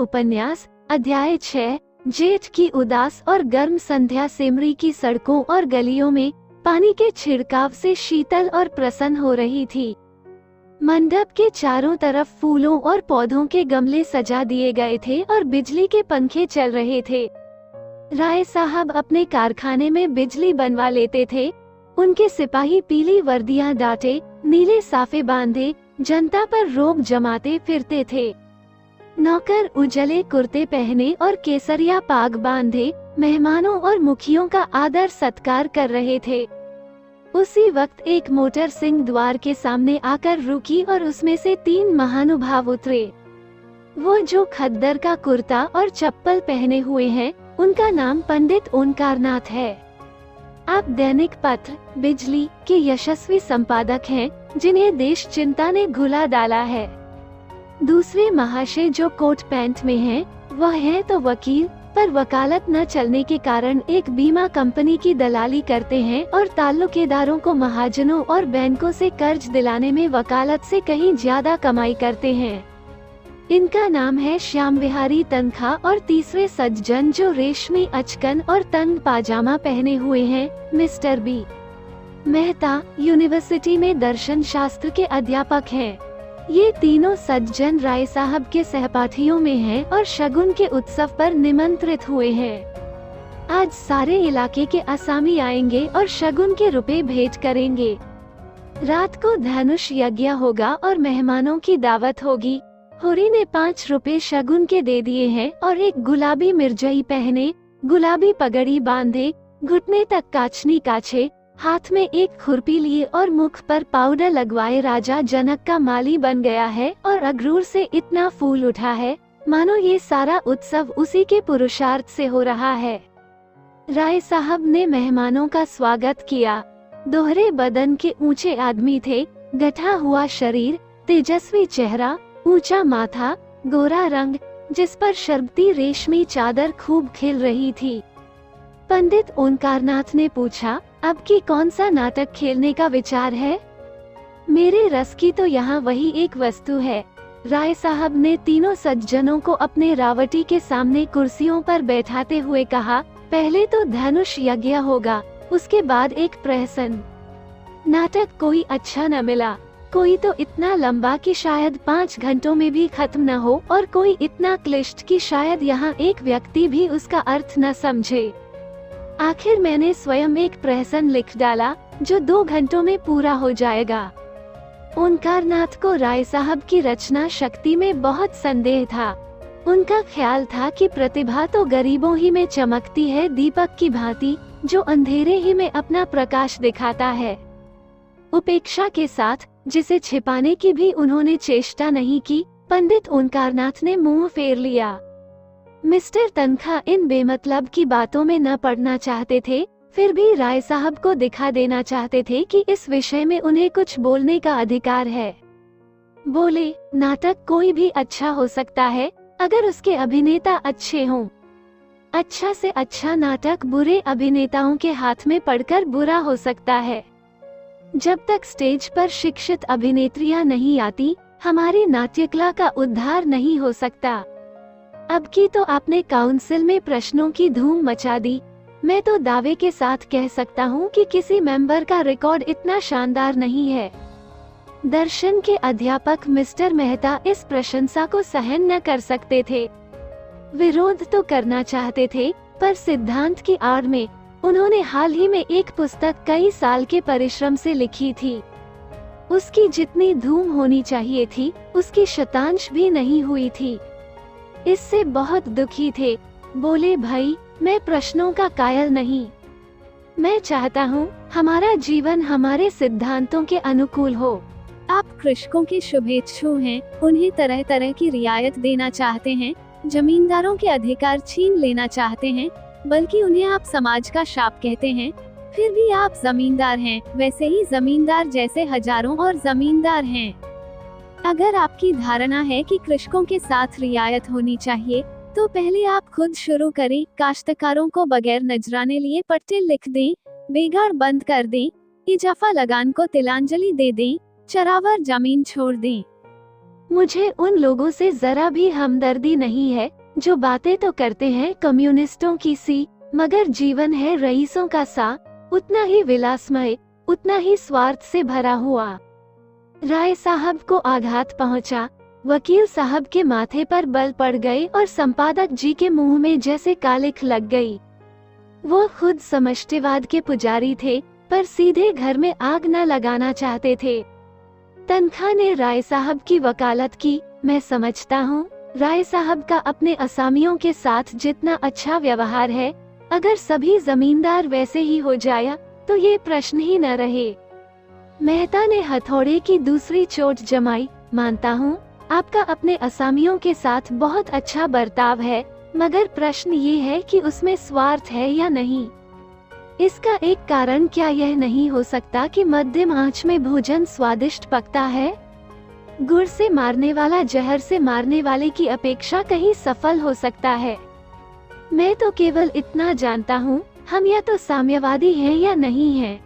उपन्यास अध्याय 6। जेठ की उदास और गर्म संध्या सिमरी की सड़कों और गलियों में पानी के छिड़काव से शीतल और प्रसन्न हो रही थी। मंडप के चारों तरफ फूलों और पौधों के गमले सजा दिए गए थे और बिजली के पंखे चल रहे थे। राय साहब अपने कारखाने में बिजली बनवा लेते थे। उनके सिपाही पीली वर्दियां डाटे, नीले साफे बांधे जनता पर रोब जमाते फिरते थे। नौकर उजले कुर्ते पहने और केसरिया पाग बांधे मेहमानों और मुखियों का आदर सत्कार कर रहे थे। उसी वक्त एक मोटर सिंह द्वार के सामने आकर रुकी और उसमें से 3 महानुभाव उतरे। वो जो खद्दर का कुर्ता और चप्पल पहने हुए हैं, उनका नाम पंडित ओंकारनाथ है। आप दैनिक पत्र बिजली के यशस्वी संपादक हैं, जिन्हें देश चिंता ने घुला डाला है। दूसरे महाशय जो कोट पैंट में हैं, वह हैं तो वकील, पर वकालत न चलने के कारण एक बीमा कंपनी की दलाली करते हैं और ताल्लुकेदारों को महाजनों और बैंकों से कर्ज दिलाने में वकालत से कहीं ज्यादा कमाई करते हैं। इनका नाम है श्याम बिहारी तनखा। और तीसरे सज्जन जो रेशमी अचकन और तंग पाजामा पहने हुए हैं, मिस्टर बी मेहता, यूनिवर्सिटी में दर्शन शास्त्र के अध्यापक हैं। ये तीनों सज्जन राय साहब के सहपाठियों में हैं और शगुन के उत्सव पर निमंत्रित हुए हैं। आज सारे इलाके के असामी आएंगे और शगुन के रुपए भेंट करेंगे। रात को धनुष यज्ञ होगा और मेहमानों की दावत होगी। हुरी ने 5 रुपए शगुन के दे दिए हैं और एक गुलाबी मिर्जई पहने, गुलाबी पगड़ी बांधे, घुटने तक काचनी काछे, हाथ में एक खुरपी लिए और मुख पर पाउडर लगवाए राजा जनक का माली बन गया है और अगरूर से इतना फूल उठा है मानो ये सारा उत्सव उसी के पुरुषार्थ से हो रहा है। राय साहब ने मेहमानों का स्वागत किया। दोहरे बदन के ऊंचे आदमी थे, गठा हुआ शरीर, तेजस्वी चेहरा, ऊंचा माथा, गोरा रंग, जिस पर शर्बती रेशमी चादर खूब खिल रही थी। पंडित ओंकारनाथ ने पूछा, अब की कौन सा नाटक खेलने का विचार है? मेरे रस की तो यहाँ वही एक वस्तु है। राय साहब ने तीनों सज्जनों को अपने रावटी के सामने कुर्सियों पर बैठाते हुए कहा, पहले तो धनुष यज्ञ होगा, उसके बाद एक प्रहसन। नाटक कोई अच्छा न मिला। कोई तो इतना लंबा कि शायद 5 घंटों में भी खत्म न हो और कोई इतना क्लिष्ट कि शायद यहाँ एक व्यक्ति भी उसका अर्थ न समझे। आखिर मैंने स्वयं एक प्रहसन लिख डाला जो 2 घंटों में पूरा हो जाएगा। ओंकारनाथ को राय साहब की रचना शक्ति में बहुत संदेह था। उनका ख्याल था कि प्रतिभा तो गरीबों ही में चमकती है, दीपक की भांति जो अंधेरे ही में अपना प्रकाश दिखाता है। उपेक्षा के साथ, जिसे छिपाने की भी उन्होंने चेष्टा नहीं की, पंडित ओंकारनाथ ने मुंह फेर लिया। मिस्टर तनखा इन बेमतलब की बातों में न पड़ना चाहते थे, फिर भी राय साहब को दिखा देना चाहते थे कि इस विषय में उन्हें कुछ बोलने का अधिकार है। बोले, नाटक कोई भी अच्छा हो सकता है अगर उसके अभिनेता अच्छे हों। अच्छा से अच्छा नाटक बुरे अभिनेताओं के हाथ में पड़कर बुरा हो सकता है। जब तक स्टेज पर शिक्षित अभिनेत्रियां नहीं आती, हमारी नाट्यकला का उद्धार नहीं हो सकता। अब की तो आपने काउंसिल में प्रश्नों की धूम मचा दी। मैं तो दावे के साथ कह सकता हूँ कि किसी मेंबर का रिकॉर्ड इतना शानदार नहीं है। दर्शन के अध्यापक मिस्टर मेहता इस प्रशंसा को सहन न कर सकते थे। विरोध तो करना चाहते थे, पर सिद्धांत की आड़ में उन्होंने हाल ही में एक पुस्तक कई साल के परिश्रम से लिखी थी। उसकी जितनी धूम होनी चाहिए थी, उसकी शतांश भी नहीं हुई थी। इससे बहुत दुखी थे। बोले, भाई, मैं प्रश्नों का कायल नहीं। मैं चाहता हूँ हमारा जीवन हमारे सिद्धांतों के अनुकूल हो। आप कृषकों के शुभेच्छु हैं, उन्हें तरह तरह की रियायत देना चाहते हैं, जमींदारों के अधिकार छीन लेना चाहते हैं, बल्कि उन्हें आप समाज का शाप कहते हैं। फिर भी आप जमींदार हैं, वैसे ही जमींदार जैसे हजारों और जमींदार हैं। अगर आपकी धारणा है कि कृषकों के साथ रियायत होनी चाहिए, तो पहले आप खुद शुरू करें। काश्तकारों को बगैर नजराने लिए पट्टे लिख दें, बेगार बंद कर दें, इजाफा लगान को तिलांजलि दे दें, चरावर जमीन छोड़ दें। मुझे उन लोगों से जरा भी हमदर्दी नहीं है जो बातें तो करते हैं कम्युनिस्टों की सी, मगर जीवन है रईसों का सा, उतना ही विलासमय, उतना ही स्वार्थ से भरा हुआ। राय साहब को आघात पहुंचा। वकील साहब के माथे पर बल पड़ गए और संपादक जी के मुंह में जैसे कालिख लग गई। वो खुद समष्टिवाद के पुजारी थे, पर सीधे घर में आग न लगाना चाहते थे। तनखा ने राय साहब की वकालत की। मैं समझता हूँ राय साहब का अपने असामियों के साथ जितना अच्छा व्यवहार है, अगर सभी जमींदार वैसे ही हो जाया तो ये प्रश्न ही न रहे। मेहता ने हथौड़े की दूसरी चोट जमाई। मानता हूँ आपका अपने असामियों के साथ बहुत अच्छा बर्ताव है, मगर प्रश्न ये है कि उसमें स्वार्थ है या नहीं। इसका एक कारण क्या यह नहीं हो सकता कि मध्यम आंच में भोजन स्वादिष्ट पकता है? गुड़ से मारने वाला जहर से मारने वाले की अपेक्षा कहीं सफल हो सकता है। मैं तो केवल इतना जानता हूँ, हम या तो साम्यवादी हैं या नहीं हैं।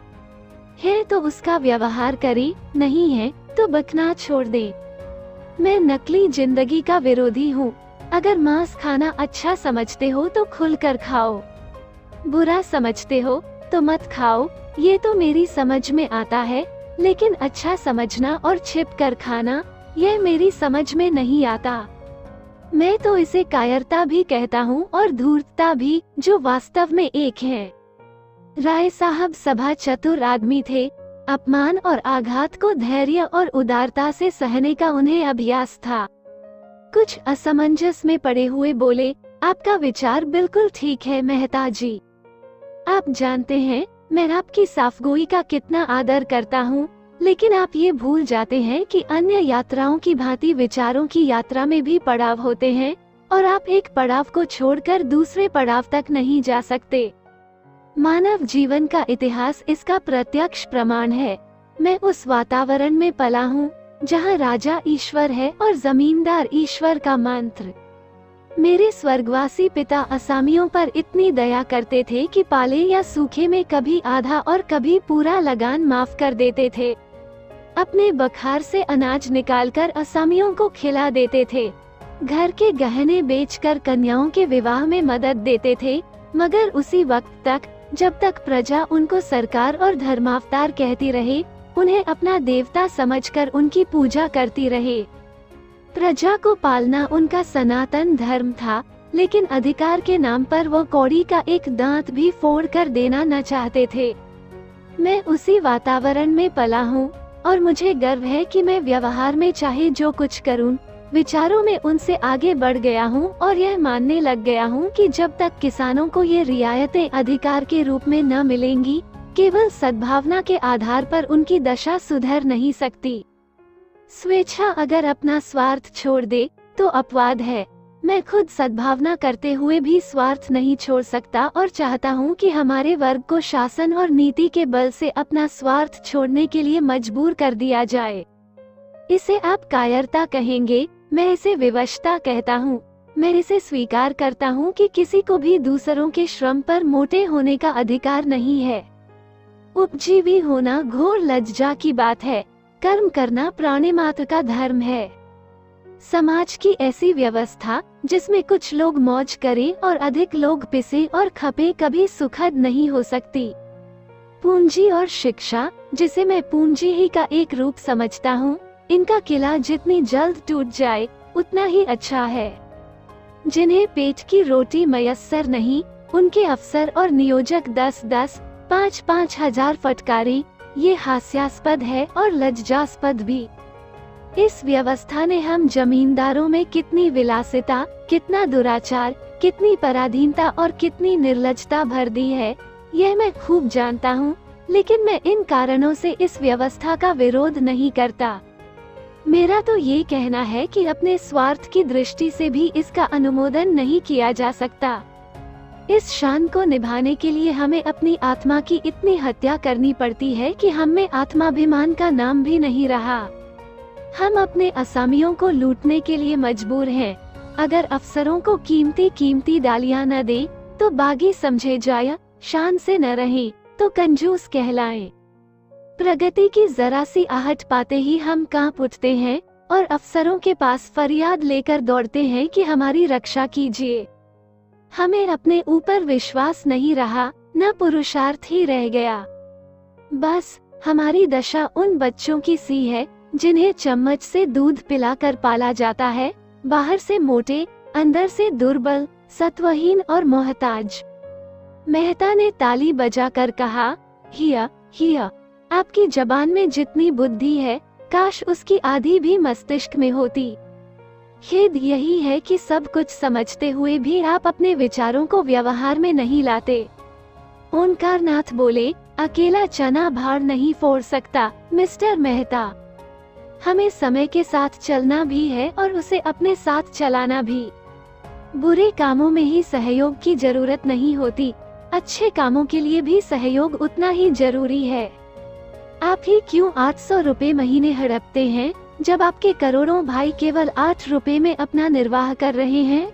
है तो उसका व्यवहार करे, नहीं है तो बकना छोड़ दे। मैं नकली जिंदगी का विरोधी हूँ। अगर मांस खाना अच्छा समझते हो तो खुलकर खाओ, बुरा समझते हो तो मत खाओ। ये तो मेरी समझ में आता है, लेकिन अच्छा समझना और छिप कर खाना, यह मेरी समझ में नहीं आता। मैं तो इसे कायरता भी कहता हूँ और धूर्तता भी, जो वास्तव में एक है। राय साहब सभा चतुर आदमी थे। अपमान और आघात को धैर्य और उदारता से सहने का उन्हें अभ्यास था। कुछ असमंजस में पड़े हुए बोले, आपका विचार बिल्कुल ठीक है मेहता जी। आप जानते हैं मैं आपकी साफगोई का कितना आदर करता हूँ, लेकिन आप ये भूल जाते हैं कि अन्य यात्राओं की भांति विचारों की यात्रा में भी पड़ाव होते हैं, और आप एक पड़ाव को छोड़कर दूसरे पड़ाव तक नहीं जा सकते। मानव जीवन का इतिहास इसका प्रत्यक्ष प्रमाण है। मैं उस वातावरण में पला हूँ जहाँ राजा ईश्वर है और जमींदार ईश्वर का मंत्र। मेरे स्वर्गवासी पिता असामियों पर इतनी दया करते थे कि पाले या सूखे में कभी आधा और कभी पूरा लगान माफ कर देते थे। अपने बखार से अनाज निकालकर असामियों को खिला देते थे। घर के गहने बेचकर कन्याओं के विवाह में मदद देते थे, मगर उसी वक्त तक जब तक प्रजा उनको सरकार और धर्मावतार कहती रहे, उन्हें अपना देवता समझकर उनकी पूजा करती रहे। प्रजा को पालना उनका सनातन धर्म था, लेकिन अधिकार के नाम पर वो कौड़ी का एक दांत भी फोड़ कर देना न चाहते थे। मैं उसी वातावरण में पला हूँ और मुझे गर्व है कि मैं व्यवहार में चाहे जो कुछ करूँ, विचारों में उनसे आगे बढ़ गया हूँ और यह मानने लग गया हूँ कि जब तक किसानों को ये रियायतें अधिकार के रूप में न मिलेंगी, केवल सद्भावना के आधार पर उनकी दशा सुधर नहीं सकती। स्वेच्छा अगर अपना स्वार्थ छोड़ दे तो अपवाद है। मैं खुद सद्भावना करते हुए भी स्वार्थ नहीं छोड़ सकता और चाहता हूँ कि हमारे वर्ग को शासन और नीति के बल से अपना स्वार्थ छोड़ने के लिए मजबूर कर दिया जाए। इसे आप कायरता कहेंगे, मैं इसे विवशता कहता हूँ। मैं इसे स्वीकार करता हूँ कि किसी को भी दूसरों के श्रम पर मोटे होने का अधिकार नहीं है। उपजीवी होना घोर लज्जा की बात है। कर्म करना प्राणिमात्र का धर्म है। समाज की ऐसी व्यवस्था जिसमें कुछ लोग मौज करें और अधिक लोग पिसे और खपे कभी सुखद नहीं हो सकती। पूंजी और शिक्षा, जिसे मैं पूंजी ही का एक रूप समझता हूँ, इनका किला जितनी जल्द टूट जाए उतना ही अच्छा है। जिन्हें पेट की रोटी मयस्सर नहीं, उनके अफसर और नियोजक 10-10, 5-5 हजार फटकारे, ये हास्यास्पद है और लज्जास्पद भी। इस व्यवस्था ने हम जमींदारों में कितनी विलासिता, कितना दुराचार, कितनी पराधीनता और कितनी निर्लजता भर दी है, यह मैं खूब जानता हूँ, लेकिन मैं इन कारणों से इस व्यवस्था का विरोध नहीं करता। मेरा तो ये कहना है कि अपने स्वार्थ की दृष्टि से भी इसका अनुमोदन नहीं किया जा सकता। इस शान को निभाने के लिए हमें अपनी आत्मा की इतनी हत्या करनी पड़ती है कि हम में आत्माभिमान का नाम भी नहीं रहा। हम अपने असामियों को लूटने के लिए मजबूर हैं। अगर अफसरों को कीमती डालियां न दे तो बागी समझे जाया, शान से न रहे तो कंजूस कहलाएं। प्रगति की जरा सी आहट पाते ही हम कांप उठते हैं, और अफसरों के पास फरियाद लेकर दौड़ते हैं कि हमारी रक्षा कीजिए। हमें अपने ऊपर विश्वास नहीं रहा, न पुरुषार्थ ही रह गया। बस हमारी दशा उन बच्चों की सी है जिन्हें चम्मच से दूध पिलाकर पाला जाता है, बाहर से मोटे, अंदर से दुर्बल, सत्वहीन और मोहताज। मेहता ने ताली बजाकर कहा, हिया हिया, आपकी जबान में जितनी बुद्धि है, काश उसकी आधी भी मस्तिष्क में होती। खेद यही है कि सब कुछ समझते हुए भी आप अपने विचारों को व्यवहार में नहीं लाते। ओंकारनाथ बोले, अकेला चना भाड़ नहीं फोड़ सकता मिस्टर मेहता। हमें समय के साथ चलना भी है और उसे अपने साथ चलाना भी। बुरे कामों में ही सहयोग की जरूरत नहीं होती, अच्छे कामों के लिए भी सहयोग उतना ही जरूरी है। आप ही क्यों 800 रुपए महीने हड़पते हैं, जब आपके करोड़ों भाई केवल 8 रुपए में अपना निर्वाह कर रहे हैं?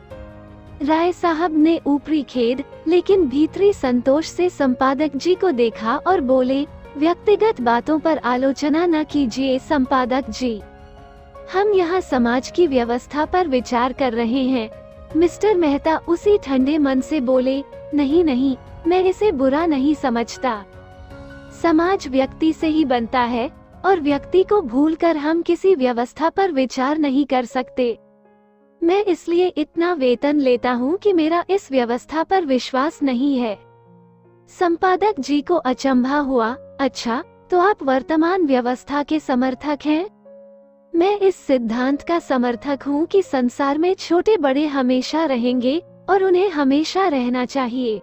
राय साहब ने ऊपरी खेद लेकिन भीतरी संतोष से संपादक जी को देखा और बोले, व्यक्तिगत बातों पर आलोचना न कीजिए संपादक जी, हम यहाँ समाज की व्यवस्था पर विचार कर रहे हैं। मिस्टर मेहता उसी ठंडे मन से बोले, नहीं नहीं, मैं इसे बुरा नहीं समझता। समाज व्यक्ति से ही बनता है और व्यक्ति को भूलकर हम किसी व्यवस्था पर विचार नहीं कर सकते। मैं इसलिए इतना वेतन लेता हूँ कि मेरा इस व्यवस्था पर विश्वास नहीं है। संपादक जी को अचंभा हुआ, अच्छा, तो आप वर्तमान व्यवस्था के समर्थक हैं? मैं इस सिद्धांत का समर्थक हूँ कि संसार में छोटे बड़े हमेशा रहेंगे और उन्हें हमेशा रहना चाहिए।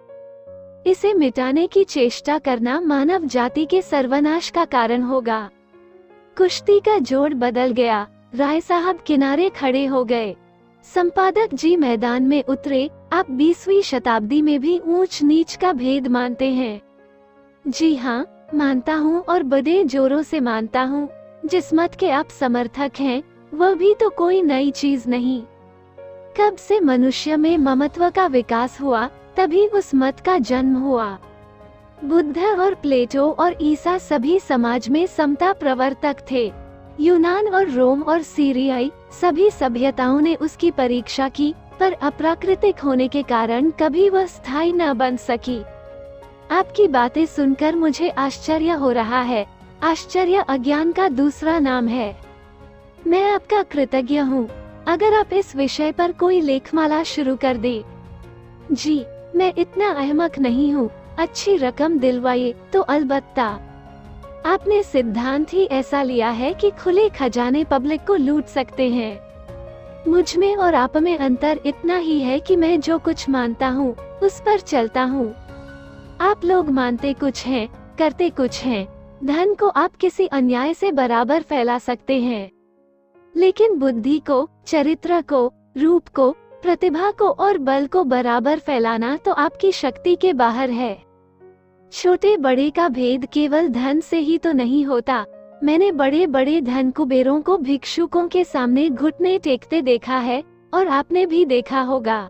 इसे मिटाने की चेष्टा करना मानव जाति के सर्वनाश का कारण होगा। कुश्ती का जोड़ बदल गया। राय साहब किनारे खड़े हो गए। संपादक जी मैदान में उतरे, आप 20वीं शताब्दी में भी ऊंच नीच का भेद मानते हैं? जी हाँ, मानता हूँ और बड़े जोरों से मानता हूँ। जिस मत के आप समर्थक हैं, वह भी तो कोई नई चीज नहीं। कब से मनुष्य में ममत्व का विकास हुआ, तभी उस मत का जन्म हुआ। बुद्ध और प्लेटो और ईसा सभी समाज में समता प्रवर्तक थे। यूनान और रोम और सीरियाई सभी सभ्यताओं ने उसकी परीक्षा की, पर अप्राकृतिक होने के कारण कभी वह स्थायी न बन सकी। आपकी बातें सुनकर मुझे आश्चर्य हो रहा है। आश्चर्य अज्ञान का दूसरा नाम है। मैं आपका कृतज्ञ हूँ। अगर आप इस विषय पर कोई लेखमाला शुरू कर दे। जी, मैं इतना अहमक नहीं हूँ। अच्छी रकम दिलवाइए तो अलबत्ता। आपने सिद्धांत ही ऐसा लिया है कि खुले खजाने पब्लिक को लूट सकते हैं। मुझ में और आप में अंतर इतना ही है कि मैं जो कुछ मानता हूँ उस पर चलता हूँ। आप लोग मानते कुछ हैं, करते कुछ हैं। धन को आप किसी अन्याय से बराबर फैला सकते हैं, लेकिन बुद्धि को, चरित्र को, रूप को, प्रतिभा को और बल को बराबर फैलाना तो आपकी शक्ति के बाहर है। छोटे बड़े का भेद केवल धन से ही तो नहीं होता। मैंने बड़े बड़े धन कुबेरों को भिक्षुकों के सामने घुटने टेकते देखा है, और आपने भी देखा होगा।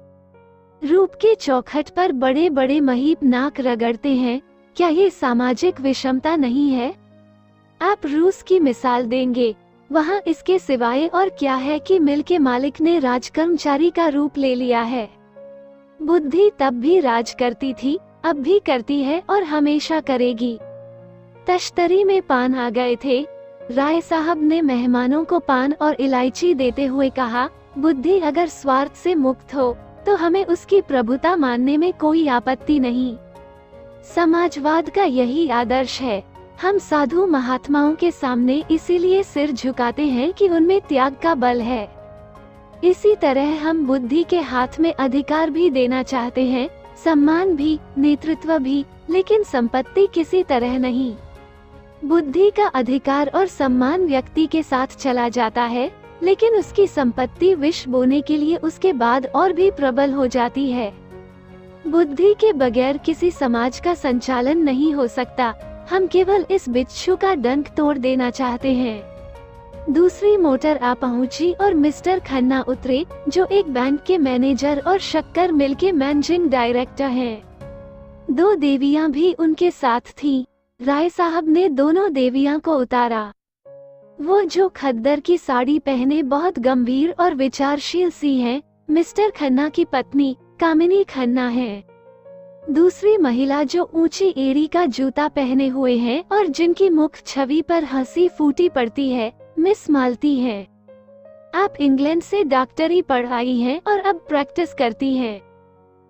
रूप के चौखट पर बड़े बड़े महीप नाक रगड़ते हैं। क्या ये सामाजिक विषमता नहीं है? आप रूस की मिसाल देंगे, वहाँ इसके सिवाय और क्या है कि मिल के मालिक ने राजकर्मचारी का रूप ले लिया है। बुद्धि तब भी राज करती थी, अब भी करती है और हमेशा करेगी। तश्तरी में पान आ गए थे। राय साहब ने मेहमानों को पान और इलायची देते हुए कहा, बुद्धि अगर स्वार्थ से मुक्त हो तो हमें उसकी प्रभुता मानने में कोई आपत्ति नहीं। समाजवाद का यही आदर्श है। हम साधु महात्माओं के सामने इसीलिए सिर झुकाते हैं कि उनमें त्याग का बल है। इसी तरह हम बुद्धि के हाथ में अधिकार भी देना चाहते हैं, सम्मान भी, नेतृत्व भी, लेकिन संपत्ति किसी तरह नहीं। बुद्धि का अधिकार और सम्मान व्यक्ति के साथ चला जाता है, लेकिन उसकी संपत्ति विष बोने के लिए उसके बाद और भी प्रबल हो जाती है। बुद्धि के बगैर किसी समाज का संचालन नहीं हो सकता। हम केवल इस बिच्छू का डंक तोड़ देना चाहते हैं। दूसरी मोटर आ पहुंची और मिस्टर खन्ना उतरे, जो एक बैंक के मैनेजर और शक्कर मिल के मैनेजिंग डायरेक्टर हैं। 2 देवियां भी उनके साथ थीं। राय साहब ने दोनों देवियां को उतारा। वो जो खद्दर की साड़ी पहने बहुत गंभीर और विचारशील सी हैं, मिस्टर खन्ना की पत्नी कामिनी खन्ना है। दूसरी महिला जो ऊंची एड़ी का जूता पहने हुए है और जिनकी मुख छवि पर हंसी फूटी पड़ती है, मिस मालती है। आप इंग्लैंड से डॉक्टरी पढ़ आई हैं और अब प्रैक्टिस करती हैं।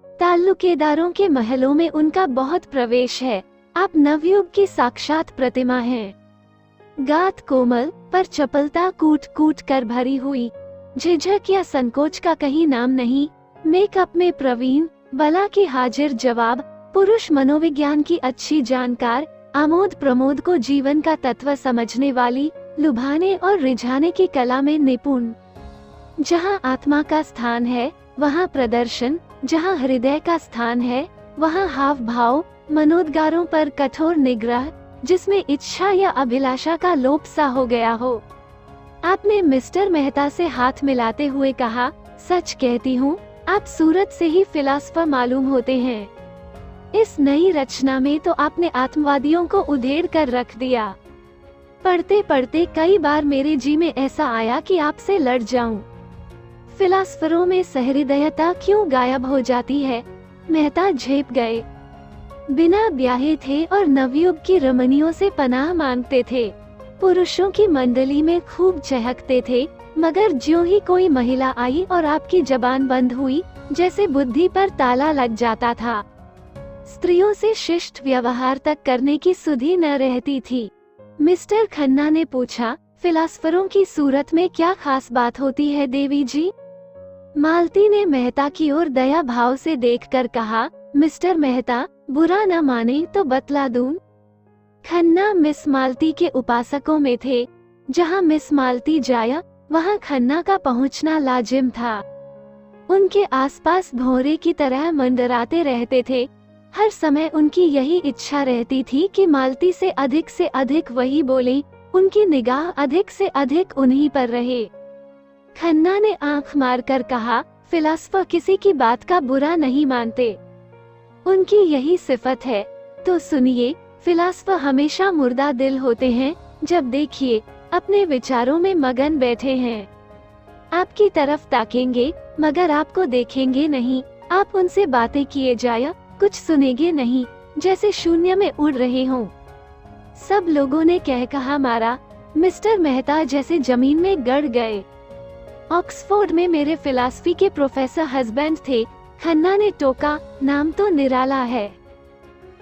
ताल्लुकेदारों के महलों में उनका बहुत प्रवेश है। आप नवयुग की साक्षात प्रतिमा हैं। गात कोमल पर चपलता कूट कूट कर भरी हुई, झिझक या संकोच का कहीं नाम नहीं। मेकअप में प्रवीण, बला की हाजिर जवाब, पुरुष मनोविज्ञान की अच्छी जानकार, आमोद प्रमोद को जीवन का तत्व समझने वाली, लुभाने और रिझाने की कला में निपुण। जहाँ आत्मा का स्थान है वहाँ प्रदर्शन, जहाँ हृदय का स्थान है वहाँ हाव भाव, मनोद्गारों पर कठोर निग्रह, जिसमें इच्छा या अभिलाषा का लोप सा हो गया हो। आपने मिस्टर मेहता से हाथ मिलाते हुए कहा, सच कहती हूँ, आप सूरत से ही फिलासफर मालूम होते हैं। इस नई रचना में तो आपने आत्मवादियों को उधेड़ कर रख दिया। पढ़ते पढ़ते कई बार मेरे जी में ऐसा आया कि आपसे लड़ जाऊं। फिलासफरों में सहृदयता क्यों गायब हो जाती है? मेहता झेप गए। बिना ब्याहे थे और नवयुग की रमणियों से पनाह मांगते थे। पुरुषों की मंडली में खूब चहकते थे, मगर ज्यों ही कोई महिला आई और आपकी जबान बंद हुई, जैसे बुद्धि पर ताला लग जाता था। स्त्रियों से शिष्ट व्यवहार तक करने की सुधि न रहती थी। मिस्टर खन्ना ने पूछा, फिलासफरों की सूरत में क्या खास बात होती है देवी जी? मालती ने मेहता की ओर दया भाव से देखकर कहा, मिस्टर मेहता, बुरा न माने तो बतला दूं। खन्ना मिस मालती के उपासकों में थे। जहां मिस मालती जाया वहां खन्ना का पहुंचना लाजिम था। उनके आसपास भौरे की तरह मंडराते रहते थे। हर समय उनकी यही इच्छा रहती थी कि मालती से अधिक वही बोले, उनकी निगाह अधिक से अधिक उन्हीं पर रहे। खन्ना ने आंख मारकर कहा, फिलासफर किसी की बात का बुरा नहीं मानते, उनकी यही सिफत है। तो सुनिए, फिलासफर हमेशा मुर्दा दिल होते हैं। जब देखिए अपने विचारों में मगन बैठे हैं, आपकी तरफ ताकेंगे मगर आपको देखेंगे नहीं। आप उनसे बातें किए जाया कुछ सुनेंगे नहीं, जैसे शून्य में उड़ रहे हों। सब लोगों ने कह कहा मारा। मिस्टर मेहता जैसे जमीन में गड़ गए। ऑक्सफोर्ड में मेरे फिलॉसफी के प्रोफेसर हस्बैंड थे, खन्ना ने टोका। नाम तो निराला है।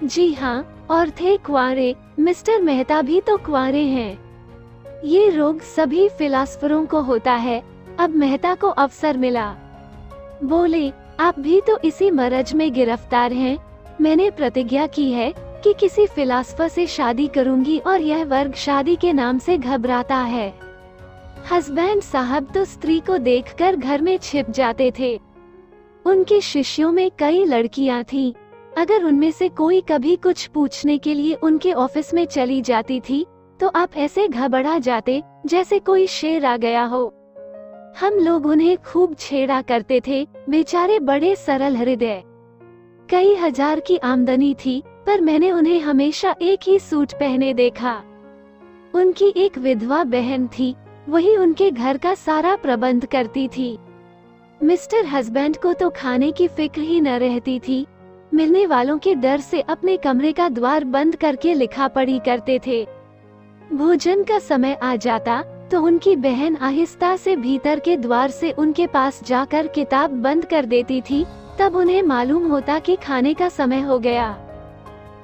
जी हाँ, और थे कुंवारे। मिस्टर मेहता भी तो कुंवारे हैं। ये रोग सभी फिलॉसफरों को होता है। अब मेहता को अवसर मिला। बोले, आप भी तो इसी मरज में गिरफ्तार हैं। मैंने प्रतिज्ञा की है कि किसी फिलॉसफर से शादी करूंगी और यह वर्ग शादी के नाम से घबराता है। हस्बैंड साहब तो स्त्री को देखकर घर में छिप जाते थे। उनके शिष्यों में कई लड़कियां थीं। अगर उनमें से कोई कभी कुछ पूछने के लिए उनके ऑफिस में चली जाती थी तो आप ऐसे घबरा जाते जैसे कोई शेर आ गया हो। हम लोग उन्हें खूब छेड़ा करते थे। बेचारे बड़े सरल हृदय। कई हजार की आमदनी थी, पर मैंने उन्हें हमेशा एक ही सूट पहने देखा। उनकी एक विधवा बहन थी, वही उनके घर का सारा प्रबंध करती थी। मिस्टर हस्बैंड को तो खाने की फिक्र ही न रहती थी। मिलने वालों के डर से अपने कमरे का द्वार बंद करके लिखा पढ़ी करते थे। भोजन का समय आ जाता तो उनकी बहन आहिस्ता से भीतर के द्वार से उनके पास जाकर किताब बंद कर देती थी। तब उन्हें मालूम होता कि खाने का समय हो गया।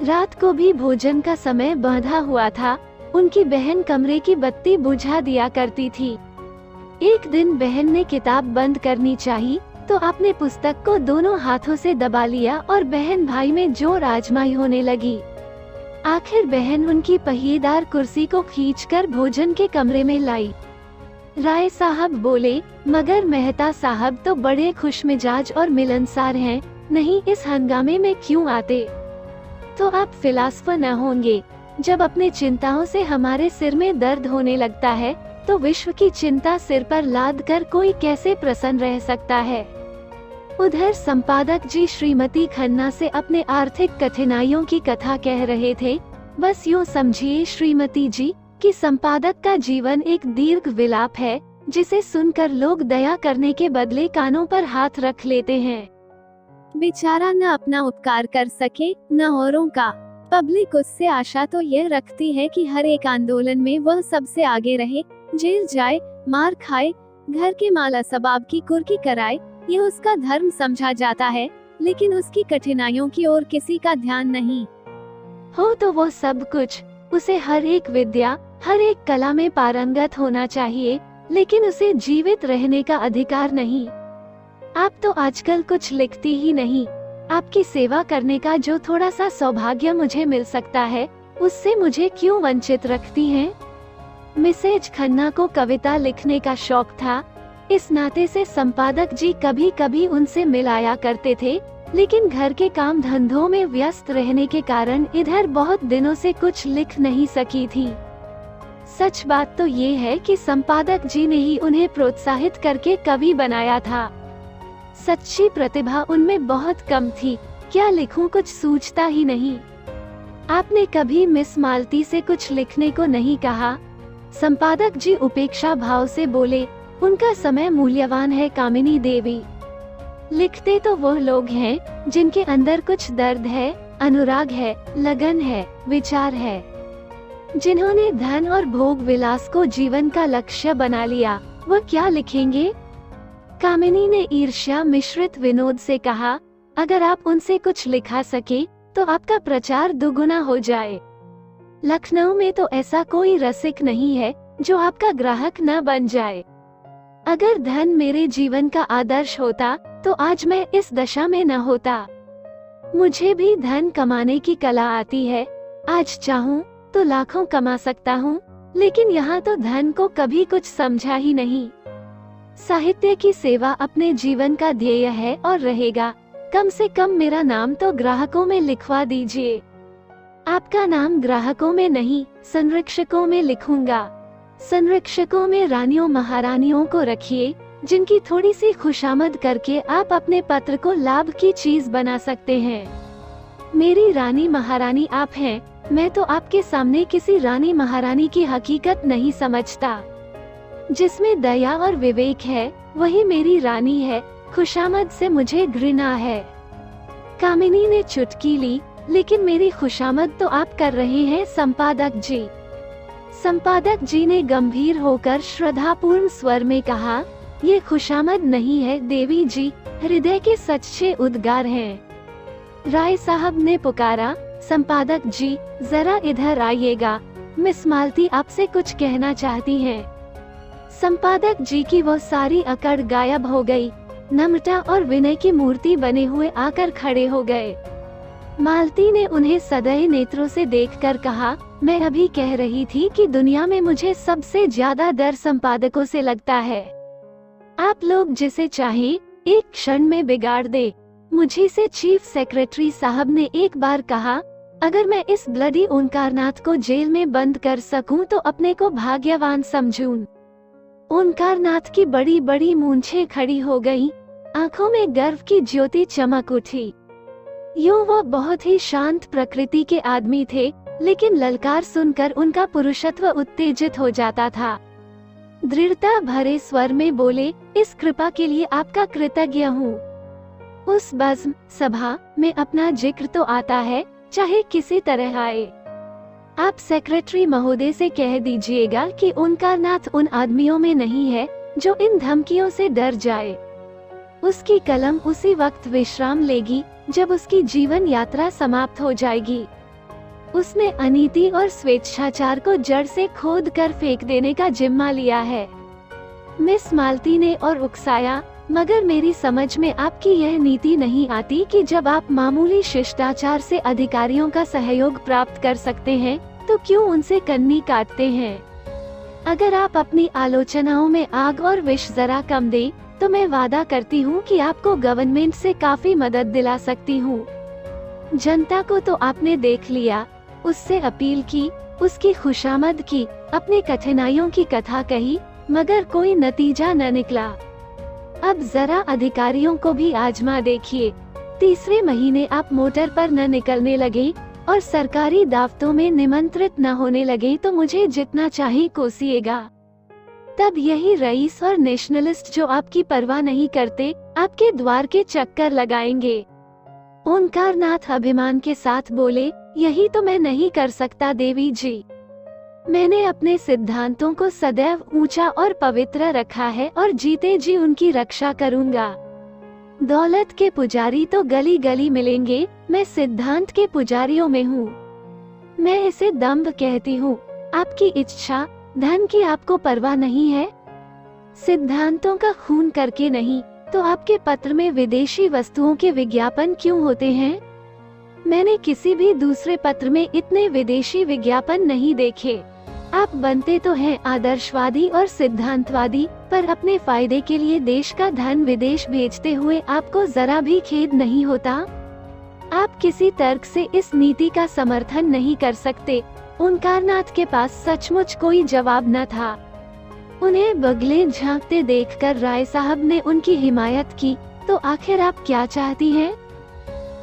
रात को भी भोजन का समय बांधा हुआ था। उनकी बहन कमरे की बत्ती बुझा दिया करती थी। एक दिन बहन ने किताब बंद करनी चाहिए तो आपने पुस्तक को दोनों हाथों से दबा लिया और बहन भाई में जोर आजमाई होने लगी। आखिर बहन उनकी पहिएदार कुर्सी को खींचकर भोजन के कमरे में लाई। राय साहब बोले, मगर मेहता साहब तो बड़े खुशमिजाज और मिलनसार हैं, नहीं इस हंगामे में क्यों आते? तो आप फिलॉसफर न होंगे। जब अपने चिंताओं से हमारे सिर में दर्द होने लगता है तो विश्व की चिंता सिर पर लाद कर कोई कैसे प्रसन्न रह सकता है? उधर संपादक जी श्रीमती खन्ना से अपने आर्थिक कठिनाइयों की कथा कह रहे थे। बस यूँ समझिए श्रीमती जी कि संपादक का जीवन एक दीर्घ विलाप है जिसे सुनकर लोग दया करने के बदले कानों पर हाथ रख लेते हैं। बेचारा न अपना उपकार कर सके न औरों का। पब्लिक उससे आशा तो यह रखती है कि हर एक आंदोलन में वह सबसे आगे रहे, जेल जाए, मार खाए, घर के माला सबाब की कुर्की कराए। यह उसका धर्म समझा जाता है, लेकिन उसकी कठिनाइयों की ओर किसी का ध्यान नहीं। हो तो वो सब कुछ, उसे हर एक विद्या, हर एक कला में पारंगत होना चाहिए, लेकिन उसे जीवित रहने का अधिकार नहीं। आप तो आजकल कुछ लिखती ही नहीं। आपकी सेवा करने का जो थोड़ा सा सौभाग्य मुझे मिल सकता है, उससे मुझे क्यों वंचित रखती हैं? मिसेज खन्ना को कविता लिखने का शौक था। इस नाते से संपादक जी कभी कभी उनसे मिलाया करते थे, लेकिन घर के काम धंधों में व्यस्त रहने के कारण इधर बहुत दिनों से कुछ लिख नहीं सकी थी। सच बात तो ये है कि संपादक जी ने ही उन्हें प्रोत्साहित करके कवि बनाया था। सच्ची प्रतिभा उनमें बहुत कम थी। क्या लिखूं, कुछ सूझता ही नहीं। आपने कभी मिस मालती से कुछ लिखने को नहीं कहा? संपादक जी उपेक्षा भाव से बोले, उनका समय मूल्यवान है कामिनी देवी। लिखते तो वह लोग हैं जिनके अंदर कुछ दर्द है, अनुराग है, लगन है, विचार है, जिन्होंने धन और भोग विलास को जीवन का लक्ष्य बना लिया। वह क्या लिखेंगे? कामिनी ने ईर्ष्या मिश्रित विनोद से कहा, अगर आप उनसे कुछ लिखा सके तो आपका प्रचार दुगुना हो जाए। लखनऊ में तो ऐसा कोई रसिक नहीं है जो आपका ग्राहक न बन जाए। अगर धन मेरे जीवन का आदर्श होता तो आज मैं इस दशा में न होता। मुझे भी धन कमाने की कला आती है। आज चाहूँ तो लाखों कमा सकता हूँ, लेकिन यहाँ तो धन को कभी कुछ समझा ही नहीं। साहित्य की सेवा अपने जीवन का ध्येय है और रहेगा। कम से कम मेरा नाम तो ग्राहकों में लिखवा दीजिए। आपका नाम ग्राहकों में नहीं, संरक्षकों में लिखूंगा। संरक्षकों में रानियों महारानियों को रखिए, जिनकी थोड़ी सी खुशामद करके आप अपने पत्र को लाभ की चीज बना सकते हैं। मेरी रानी महारानी आप हैं। मैं तो आपके सामने किसी रानी महारानी की हकीकत नहीं समझता। जिसमें दया और विवेक है वही मेरी रानी है। खुशामद से मुझे घृणा है। कामिनी ने चुटकी ली, लेकिन मेरी खुशामद तो आप कर रहे हैं संपादक जी। संपादक जी ने गंभीर होकर श्रद्धापूर्ण स्वर में कहा, ये खुशामद नहीं है देवी जी, हृदय के सच्चे उद्गार हैं। राय साहब ने पुकारा, संपादक जी जरा इधर आइएगा, मिस मालती आपसे कुछ कहना चाहती हैं। संपादक जी की वो सारी अकड़ गायब हो गई। नम्रता और विनय की मूर्ति बने हुए आकर खड़े हो गए। मालती ने उन्हें सदैव नेत्रों से देखकर कहा, मैं अभी कह रही थी कि दुनिया में मुझे सबसे ज्यादा डर संपादकों से लगता है। आप लोग जिसे चाहे एक क्षण में बिगाड़ दे। मुझे से चीफ सेक्रेटरी साहब ने एक बार कहा, अगर मैं इस ब्लडी ओंकारनाथ को जेल में बंद कर सकूं तो अपने को भाग्यवान समझूं। ओंकारनाथ की बड़ी बड़ी मूंछें खड़ी हो गईं, आंखों में गर्व की ज्योति चमक उठी। यूं वो बहुत ही शांत प्रकृति के आदमी थे, लेकिन ललकार सुनकर उनका पुरुषत्व उत्तेजित हो जाता था। दृढ़ता भरे स्वर में बोले, इस कृपा के लिए आपका कृतज्ञ हूँ। उस बज़्म सभा में अपना जिक्र तो आता है, चाहे किसी तरह आए। आप सेक्रेटरी महोदय से कह दीजिएगा कि ओंकारनाथ उन आदमियों में नहीं है जो इन धमकियों से डर जाए। उसकी कलम उसी वक्त विश्राम लेगी जब उसकी जीवन यात्रा समाप्त हो जाएगी। उसने अनीति और स्वेच्छाचार को जड़ से खोद कर फेंक देने का जिम्मा लिया है। मिस मालती ने और उकसाया, मगर मेरी समझ में आपकी यह नीति नहीं आती कि जब आप मामूली शिष्टाचार से अधिकारियों का सहयोग प्राप्त कर सकते हैं तो क्यों उनसे कन्नी काटते हैं। अगर आप अपनी आलोचनाओं में आग और विष जरा कम दे तो मैं वादा करती हूँ कि आपको गवर्नमेंट से काफी मदद दिला सकती हूँ। जनता को तो आपने देख लिया, उससे अपील की, उसकी खुशामद की, अपनी कठिनाइयों की कथा कही, मगर कोई नतीजा न निकला। अब जरा अधिकारियों को भी आजमा देखिए। तीसरे महीने आप मोटर पर न निकलने लगे और सरकारी दावतों में निमंत्रित न होने लगे तो मुझे जितना चाहे कोसिएगा। तब यही रईस और नेशनलिस्ट जो आपकी परवाह नहीं करते आपके द्वार के चक्कर लगाएंगे। ओंकारनाथ अभिमान के साथ बोले, यही तो मैं नहीं कर सकता देवी जी। मैंने अपने सिद्धांतों को सदैव ऊंचा और पवित्र रखा है और जीते जी उनकी रक्षा करूंगा। दौलत के पुजारी तो गली गली मिलेंगे, मैं सिद्धांत के पुजारियों में हूँ। मैं इसे दंभ कहती हूँ। आपकी इच्छा धन की आपको परवाह नहीं है। सिद्धांतों का खून करके नहीं तो आपके पत्र में विदेशी वस्तुओं के विज्ञापन क्यों होते हैं? मैंने किसी भी दूसरे पत्र में इतने विदेशी विज्ञापन नहीं देखे। आप बनते तो हैं आदर्शवादी और सिद्धांतवादी, पर अपने फायदे के लिए देश का धन विदेश भेजते हुए आपको जरा भी खेद नहीं होता? आप किसी तर्क से इस नीति का समर्थन नहीं कर सकते। ओंकारनाथ के पास सचमुच कोई जवाब न था। उन्हें बगले झांकते देखकर राय साहब ने उनकी हिमायत की, तो आखिर आप क्या चाहती हैं?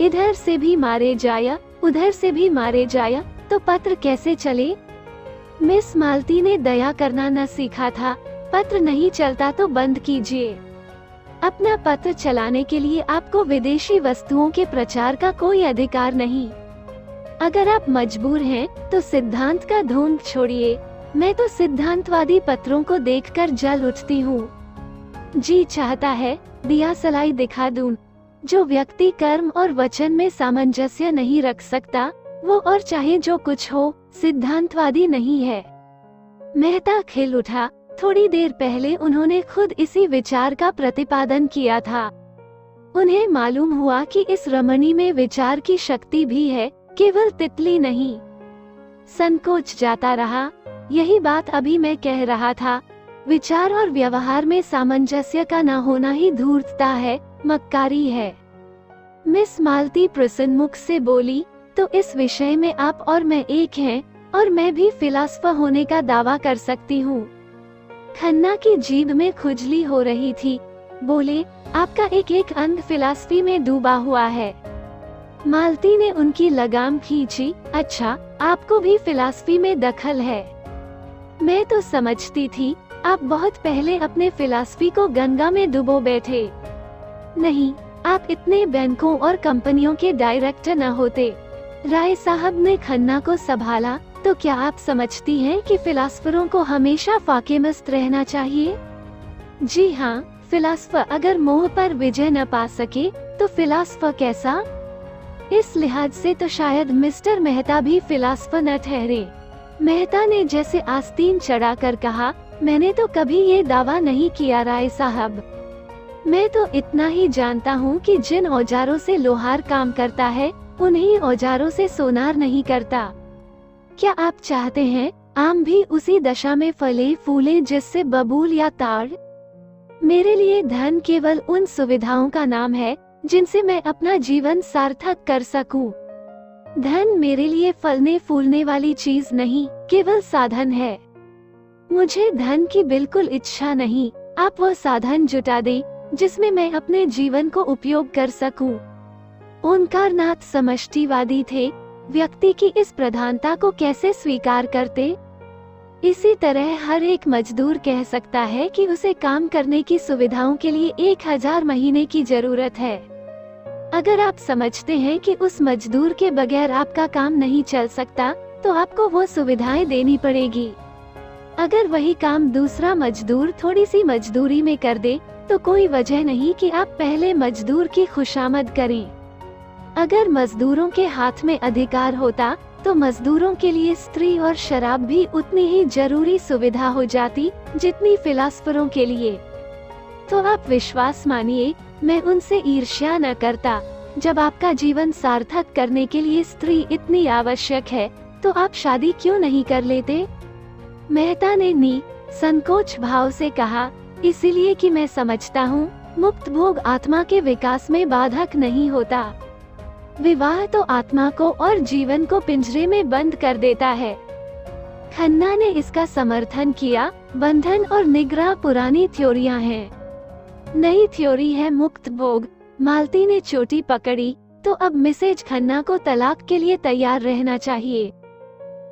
इधर से भी मारे जाया, उधर से भी मारे जाया, तो पत्र कैसे चले? मिस मालती ने दया करना न सीखा था। पत्र नहीं चलता तो बंद कीजिए। अपना पत्र चलाने के लिए आपको विदेशी वस्तुओं के प्रचार का कोई अधिकार नहीं। अगर आप मजबूर हैं, तो सिद्धांत का ढोंग छोड़िए। मैं तो सिद्धांतवादी पत्रों को देखकर जल उठती हूँ। जी चाहता है दिया सलाई दिखा दूं। जो व्यक्ति कर्म और वचन में सामंजस्य नहीं रख सकता, वो और चाहे जो कुछ हो, सिद्धांतवादी नहीं है। मेहता खिल उठा। थोड़ी देर पहले उन्होंने खुद इसी विचार का प्रतिपादन किया था। उन्हें मालूम हुआ कि इस रमणी में विचार की शक्ति भी है, केवल तितली नहीं। संकोच जाता रहा। यही बात अभी मैं कह रहा था। विचार और व्यवहार में सामंजस्य का न होना ही धूर्तता है, मक्कारी है। मिस मालती प्रसन्न मुख से बोली, तो इस विषय में आप और मैं एक हैं, और मैं भी फिलासफर होने का दावा कर सकती हूँ। खन्ना की जीभ में खुजली हो रही थी। बोले, आपका एक एक अंग फिलॉसफी में डूबा हुआ है। मालती ने उनकी लगाम खींची। अच्छा, आपको भी फिलॉसफी में दखल है। मैं तो समझती थी आप बहुत पहले अपने फिलॉसफी को गंगा में डुबो बैठे। नहीं, आप इतने बैंकों और कंपनियों के डायरेक्टर न होते। राय साहब ने खन्ना को संभाला। तो क्या आप समझती हैं कि फिलॉसफरों को हमेशा फाकेमस्त रहना चाहिए? जी हाँ, फिलॉसफर अगर मोह पर विजय न पा सके तो फिलॉसफर कैसा? इस लिहाज से तो शायद मिस्टर मेहता भी फिलॉसफर न ठहरे। मेहता ने जैसे आस्तीन चढ़ाकर कहा, मैंने तो कभी ये दावा नहीं किया राय साहब। मैं तो इतना ही जानता हूँ कि जिन औजारों से लोहार काम करता है, उन्हीं औजारों से सोनार नहीं करता। क्या आप चाहते हैं आम भी उसी दशा में फले फूले जिससे बबूल या ताड़? मेरे लिए धन केवल उन सुविधाओं का नाम है जिनसे मैं अपना जीवन सार्थक कर सकूं। धन मेरे लिए फलने फूलने वाली चीज नहीं, केवल साधन है। मुझे धन की बिल्कुल इच्छा नहीं। आप वो साधन जुटा दें जिसमें मैं अपने जीवन को उपयोग कर सकूं। ओंकारनाथ समष्टिवादी थे। व्यक्ति की इस प्रधानता को कैसे स्वीकार करते? इसी तरह हर एक मजदूर कह सकता है कि उसे काम करने की सुविधाओं के लिए 1000 महीने की जरूरत है। अगर आप समझते हैं कि उस मजदूर के बगैर आपका काम नहीं चल सकता, तो आपको वो सुविधाएं देनी पड़ेगी। अगर वही काम दूसरा मजदूर थोड़ी सी मजदूरी में कर दे, तो कोई वजह नहीं कि आप पहले मजदूर की खुशामद करें। अगर मजदूरों के हाथ में अधिकार होता, तो मजदूरों के लिए स्त्री और शराब भी उतनी ही जरूरी सुविधा हो जाती जितनी फिलॉसफरों के लिए। तो आप विश्वास मानिए, मैं उनसे ईर्ष्या न करता। जब आपका जीवन सार्थक करने के लिए स्त्री इतनी आवश्यक है, तो आप शादी क्यों नहीं कर लेते? मेहता ने संकोच भाव से कहा, इसीलिए कि मैं समझता हूँ मुक्त भोग आत्मा के विकास में बाधक नहीं होता। विवाह तो आत्मा को और जीवन को पिंजरे में बंद कर देता है। खन्ना ने इसका समर्थन किया। बंधन और निग्रह पुरानी थ्योरियां हैं, नई थ्योरी है मुक्त भोग। मालती ने चोटी पकड़ी। तो अब मिसेज खन्ना को तलाक के लिए तैयार रहना चाहिए।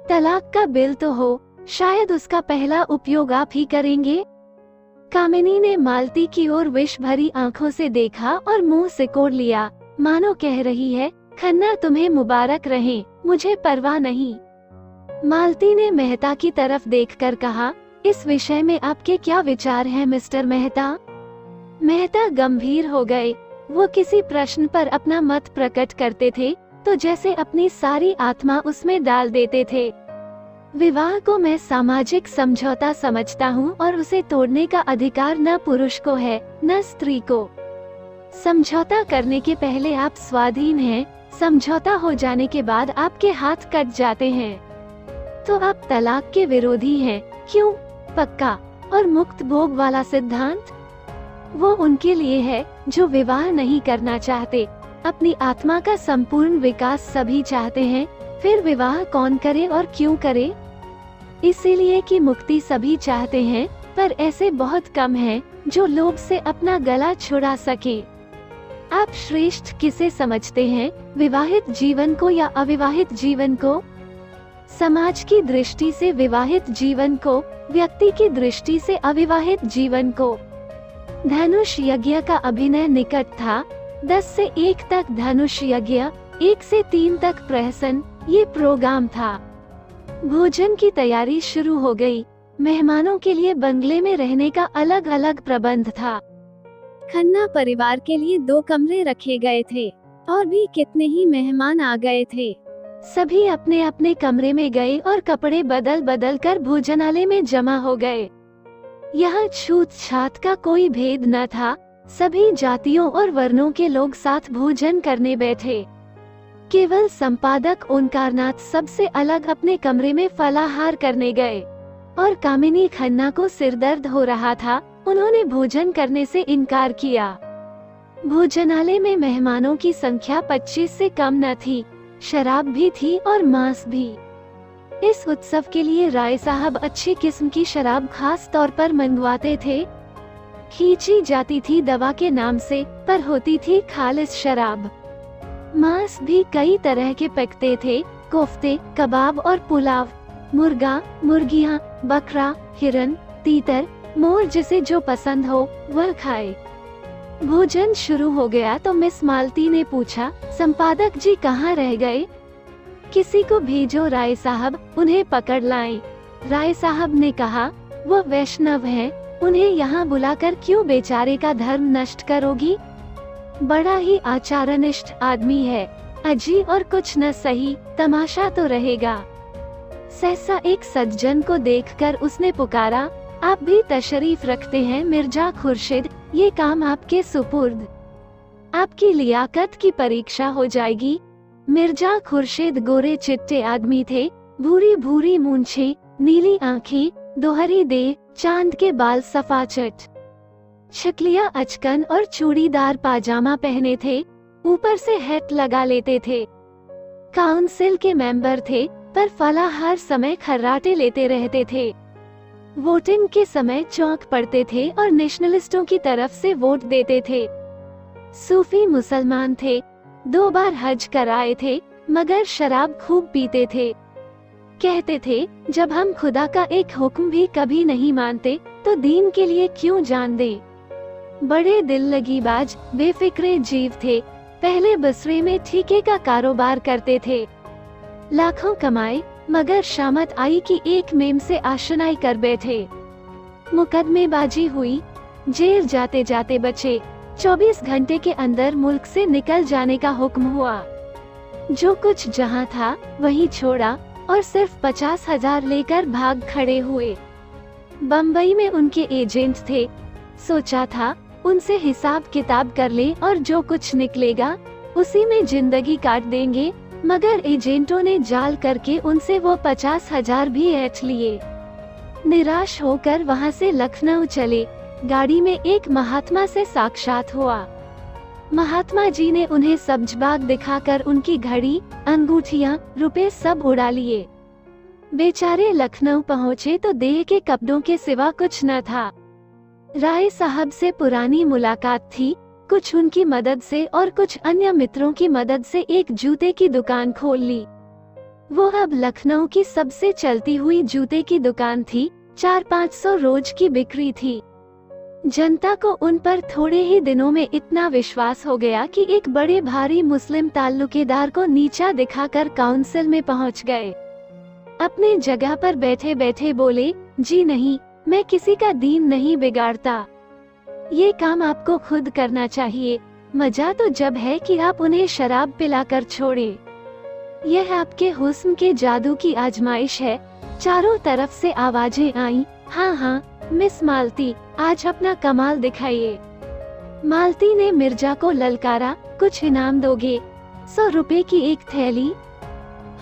तलाक का बिल तो हो, शायद उसका पहला उपयोग आप ही करेंगे। कामिनी ने मालती की ओर विष भरी आंखों से देखा और मुंह सिकोड़ लिया, मानो कह रही है, खन्ना तुम्हें मुबारक रहे, मुझे परवाह नहीं। मालती ने मेहता की तरफ देखकर कहा, इस विषय में आपके क्या विचार हैं मिस्टर मेहता? मेहता गंभीर हो गए। वो किसी प्रश्न पर अपना मत प्रकट करते थे तो जैसे अपनी सारी आत्मा उसमें डाल देते थे। विवाह को मैं सामाजिक समझौता समझता हूँ और उसे तोड़ने का अधिकार न पुरुष को है न स्त्री को। समझौता करने के पहले आप स्वाधीन हैं, समझौता हो जाने के बाद आपके हाथ कट जाते हैं। तो आप तलाक के विरोधी हैं, क्यों? पक्का और मुक्त भोग वाला सिद्धांत वो उनके लिए है जो विवाह नहीं करना चाहते। अपनी आत्मा का संपूर्ण विकास सभी चाहते हैं, फिर विवाह कौन करे और क्यों करे? इसीलिए कि मुक्ति सभी चाहते हैं, पर ऐसे बहुत कम हैं जो लोभ से अपना गला छुड़ा सके। आप श्रेष्ठ किसे समझते हैं, विवाहित जीवन को या अविवाहित जीवन को? समाज की दृष्टि से विवाहित जीवन को, व्यक्ति की दृष्टि से अविवाहित जीवन को। धनुष यज्ञ का अभिनय निकट था। 10 से 1 तक धनुष यज्ञ, 1 से 3 तक प्रहसन, ये प्रोग्राम था। भोजन की तैयारी शुरू हो गई। मेहमानों के लिए बंगले में रहने का अलग अलग प्रबंध था। खन्ना परिवार के लिए 2 कमरे रखे गए थे और भी कितने ही मेहमान आ गए थे। सभी अपने अपने कमरे में गए और कपड़े बदल बदल कर भोजनालय में जमा हो गए। यहाँ छूत छात का कोई भेद न था। सभी जातियों और वर्णों के लोग साथ भोजन करने बैठे। केवल संपादक ओंकारनाथ सबसे अलग अपने कमरे में फलाहार करने गए और कामिनी खन्ना को सिरदर्द हो रहा था। उन्होंने भोजन करने से इनकार किया। भोजनालय में मेहमानों की संख्या 25 से कम न थी। शराब भी थी और मांस भी। इस उत्सव के लिए राय साहब अच्छी किस्म की शराब खास तौर पर मंगवाते थे। खींची जाती थी दवा के नाम से, पर होती थी खालिस शराब। मांस भी कई तरह के पकते थे, कोफ्ते, कबाब और पुलाव। मुर्गा, मुर्गियां, बकरा, हिरन, तीतर, मोर, जिसे जो पसंद हो वह खाए। भोजन शुरू हो गया तो मिस मालती ने पूछा, संपादक जी कहाँ रह गए? किसी को भेजो राय साहब, उन्हें पकड़ लाएं। राय साहब ने कहा, वो वैष्णव हैं, उन्हें यहाँ बुलाकर क्यों बेचारे का धर्म नष्ट करोगी? बड़ा ही आचारनिष्ठ आदमी है। अजी और कुछ न सही, तमाशा तो रहेगा। सहसा एक सज्जन को देखकर उसने पुकारा, आप भी तशरीफ रखते हैं मिर्जा खुर्शीद, ये काम आपके सुपुर्द। आपकी लियाकत की परीक्षा हो जाएगी। मिर्जा खुर्शीद गोरे चिट्टे आदमी थे, भूरी भूरी मूंछें, नीली आंखें, दोहरी देह, चांद के बाल सफाचट। शिकलिया अचकन और चूड़ीदार पाजामा पहने थे, ऊपर से हैट लगा लेते थे। काउंसिल के मेंबर थे, पर फलाहार समय खर्राटे लेते रहते थे। वोटिंग के समय चौंक पड़ते थे और नेशनलिस्टों की तरफ से वोट देते थे। सूफी मुसलमान थे, 2 बार हज कराए थे, मगर शराब खूब पीते थे। कहते थे, जब हम खुदा का एक हुक्म भी कभी नहीं मानते तो दीन के लिए क्यों जान दें। बड़े दिल लगीबाज, बेफिक्रे जीव थे। पहले बसरे में ठीके का कारोबार करते थे। लाखों कमाए, मगर शामत आई कि एक मेम से आशनाई कर बैठे। मुकदमेबाजी हुई, जेल जाते जाते बचे। 24 घंटे के अंदर मुल्क से निकल जाने का हुक्म हुआ। जो कुछ जहां था वहीं छोड़ा और सिर्फ 50,000 लेकर भाग खड़े हुए। बम्बई में उनके एजेंट थे। सोचा था उनसे हिसाब किताब कर ले और जो कुछ निकलेगा उसी में जिंदगी काट देंगे, मगर एजेंटों ने जाल करके उनसे वो 50,000 भी ऐंठ लिए। निराश होकर वहां से लखनऊ चले। गाड़ी में एक महात्मा से साक्षात हुआ। महात्मा जी ने उन्हें सब्जबाग दिखाकर उनकी घड़ी, अंगूठियां, रुपए सब उड़ा लिए। बेचारे लखनऊ पहुँचे तो देह के कपड़ों के सिवा कुछ न था। राय साहब से पुरानी मुलाकात थी, कुछ उनकी मदद से और कुछ अन्य मित्रों की मदद से एक जूते की दुकान खोल ली। वो अब लखनऊ की सबसे चलती हुई जूते की दुकान थी। 400-500 रोज की बिक्री थी। जनता को उन पर थोड़े ही दिनों में इतना विश्वास हो गया कि एक बड़े भारी मुस्लिम ताल्लुकेदार को नीचा दिखाकर काउंसिल में पहुंच गए। अपने जगह पर बैठे बैठे बोले, जी नहीं, मैं किसी का दीन नहीं बिगाड़ता। ये काम आपको खुद करना चाहिए। मजा तो जब है कि आप उन्हें शराब पिलाकर छोड़े। यह आपके हुस्न के जादू की आजमाइश है। चारों तरफ से आवाजें आईं, हाँ हाँ मिस मालती, आज अपना कमाल दिखाइए। मालती ने मिर्जा को ललकारा, कुछ इनाम दोगे? 100 रुपए की एक थैली।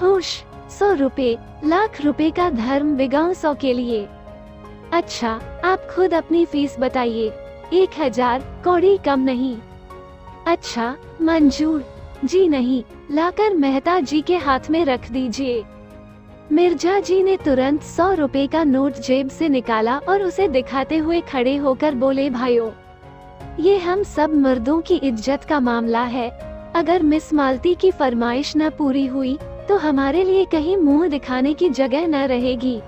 होश, 100 रुपए, लाख रुपए का धर्म बिगाऊं 100 के लिए। अच्छा, आप खुद अपनी फीस बताइए। 1000, कौड़ी कम नहीं। अच्छा, मंजूर। जी नहीं, लाकर मेहता जी के हाथ में रख दीजिए। मिर्जा जी ने तुरंत 100 रुपए का नोट जेब से निकाला और उसे दिखाते हुए खड़े होकर बोले, भाइयों, ये हम सब मर्दों की इज्जत का मामला है। अगर मिस मालती की फरमाइश न पूरी हुई तो हमारे लिए कहीं मुंह दिखाने की जगह न रहेगी।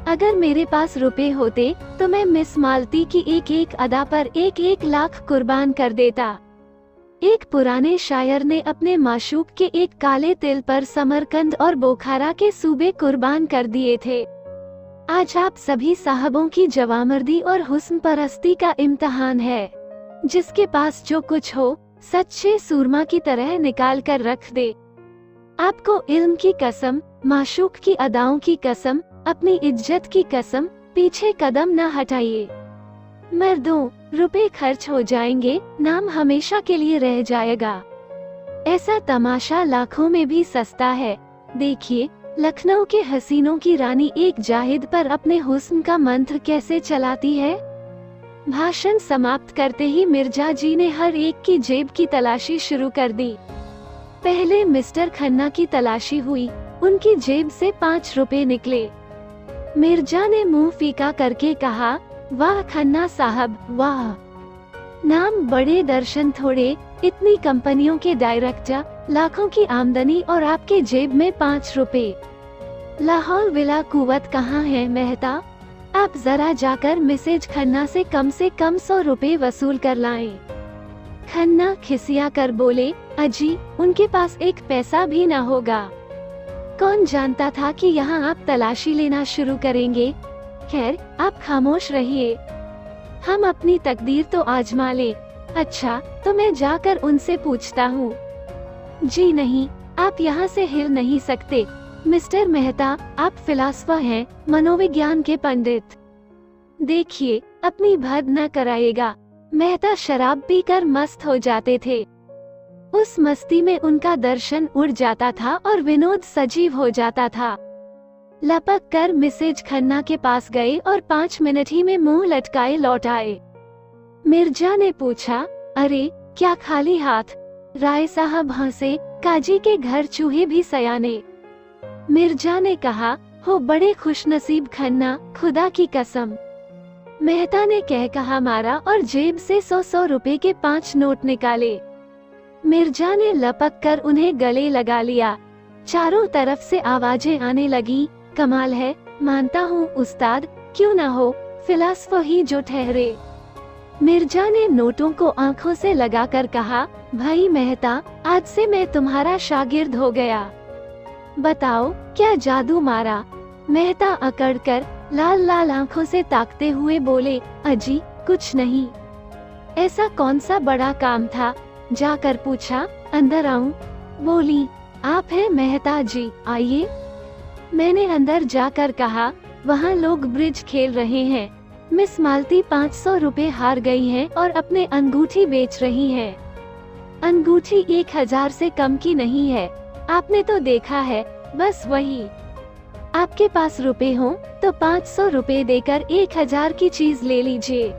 अगर मेरे पास रुपए होते तो मैं मिस मालती की एक एक अदा पर 1-1 लाख कुर्बान कर देता। एक पुराने शायर ने अपने माशूक के एक काले तिल पर समरकंद और बोखारा के सूबे कुर्बान कर दिए थे। आज आप सभी साहबों की जवामर्दी और हुस्न परस्ती का इम्तिहान है। जिसके पास जो कुछ हो, सच्चे सूरमा की तरह निकाल कर रख दे। आपको इल्म की कसम, माशूक की अदाओं की कसम, अपनी इज्जत की कसम, पीछे कदम न हटाइए। मर्दों, रुपए खर्च हो जाएंगे, नाम हमेशा के लिए रह जाएगा। ऐसा तमाशा लाखों में भी सस्ता है। देखिए, लखनऊ के हसीनों की रानी एक जाहिद पर अपने हुस्न का मंत्र कैसे चलाती है। भाषण समाप्त करते ही मिर्जा जी ने हर एक की जेब की तलाशी शुरू कर दी। पहले मिस्टर खन्ना की तलाशी हुई। उनकी जेब से 5 रुपए निकले। मिर्जा ने मुंह फीका करके कहा, वाह खन्ना साहब, वाह। नाम बड़े दर्शन थोड़े, इतनी कंपनियों के डायरेक्टर, लाखों की आमदनी और आपके जेब में 5 रुपए। लाहौल विला कुवत कहाँ है मेहता? आप जरा जाकर मिसेज खन्ना से कम 100 रुपए वसूल कर लाएं। खन्ना खिसिया कर बोले, अजी, उनके पास एक पैसा भी न होगा। कौन जानता था कि यहाँ आप तलाशी लेना शुरू करेंगे। खैर, आप खामोश रहिए, हम अपनी तकदीर तो आजमा ले। अच्छा, तो मैं जाकर उनसे पूछता हूँ। जी नहीं, आप यहाँ से हिल नहीं सकते। मिस्टर मेहता, आप फिलासफर हैं, मनोविज्ञान के पंडित। देखिए, अपनी भद न कराइएगा। मेहता शराब पीकर मस्त हो जाते थे। उस मस्ती में उनका दर्शन उड़ जाता था और विनोद सजीव हो जाता था। लपक कर मिसेज खन्ना के पास गए और 5 मिनट ही में मुंह लटकाए लौट आए। मिर्जा ने पूछा, अरे क्या खाली हाथ? राय साहब हंसे, काजी के घर चूहे भी सयाने। मिर्जा ने कहा, हो बड़े खुशनसीब खन्ना, खुदा की कसम। मेहता ने कहा मारा और जेब से 100 रुपए के 5 नोट निकाले। मिर्जा ने लपक कर उन्हें गले लगा लिया। चारों तरफ से आवाजें आने लगी, कमाल है, मानता हूँ उस्ताद, क्यों ना हो, फिलासफर ही जो ठहरे। मिर्जा ने नोटों को आंखों से लगाकर कहा, भाई मेहता, आज से मैं तुम्हारा शागिर्द हो गया। बताओ क्या जादू मारा? मेहता अकड़कर लाल लाल आंखों से ताकते हुए बोले, अजी कुछ नहीं। ऐसा कौन सा बड़ा काम था? जाकर पूछा, अंदर आऊं? बोली, आप हैं मेहता जी, आइए। मैंने अंदर जाकर कहा, वहाँ लोग ब्रिज खेल रहे हैं। मिस मालती 500 रुपए हार गई हैं और अपने अंगूठी बेच रही हैं। अंगूठी 1000 से कम की नहीं है, आपने तो देखा है, बस वही। आपके पास रुपए हो तो 500 रुपए देकर 1000 की चीज ले लीजिए।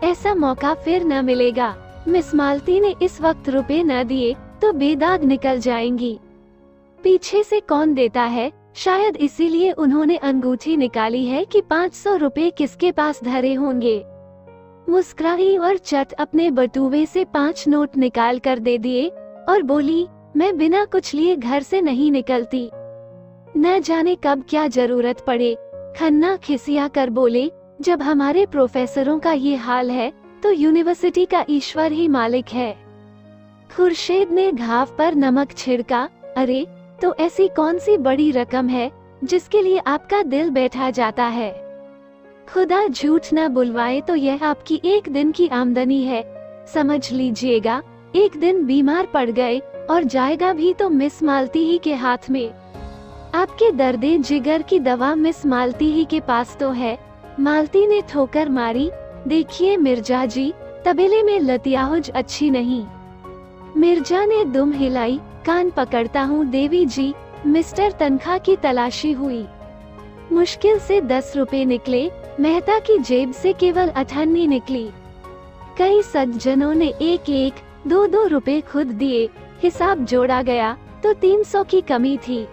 ऐसा मौका फिर न मिलेगा। मिस मालती ने इस वक्त रुपए न दिए तो बेदाग निकल जाएंगी। पीछे से कौन देता है? शायद इसीलिए उन्होंने अंगूठी निकाली है कि 500 रुपए किसके पास धरे होंगे। मुस्कुराई और चट अपने बटुए से 5 नोट निकाल कर दे दिए और बोली, मैं बिना कुछ लिए घर से नहीं निकलती। न जाने कब क्या जरूरत पड़े। खन्ना खिसिया कर बोले, जब हमारे प्रोफेसरों का ये हाल है तो यूनिवर्सिटी का ईश्वर ही मालिक है। खुर्शीद ने घाव पर नमक छिड़का। अरे, तो ऐसी कौन सी बड़ी रकम है जिसके लिए आपका दिल बैठा जाता है? खुदा झूठ न बुलवाए तो यह आपकी एक दिन की आमदनी है। समझ लीजिएगा, एक दिन बीमार पड़ गए और जाएगा भी तो मिस मालती ही के हाथ में। आपके दर्दे जिगर की दवा मिस मालती ही के पास तो है। मालती ने ठोकर मारी। देखिए मिर्जा जी, तबेले में लतियाहुज अच्छी नहीं। मिर्जा ने दुम हिलाई। कान पकड़ता हूँ देवी जी। मिस्टर तनख्वाह की तलाशी हुई। मुश्किल से 10 रुपए निकले। मेहता की जेब से केवल 98 निकली। कई सज्जनों ने 1-1, 2-2 रुपए खुद दिए। हिसाब जोड़ा गया तो 300 की कमी थी।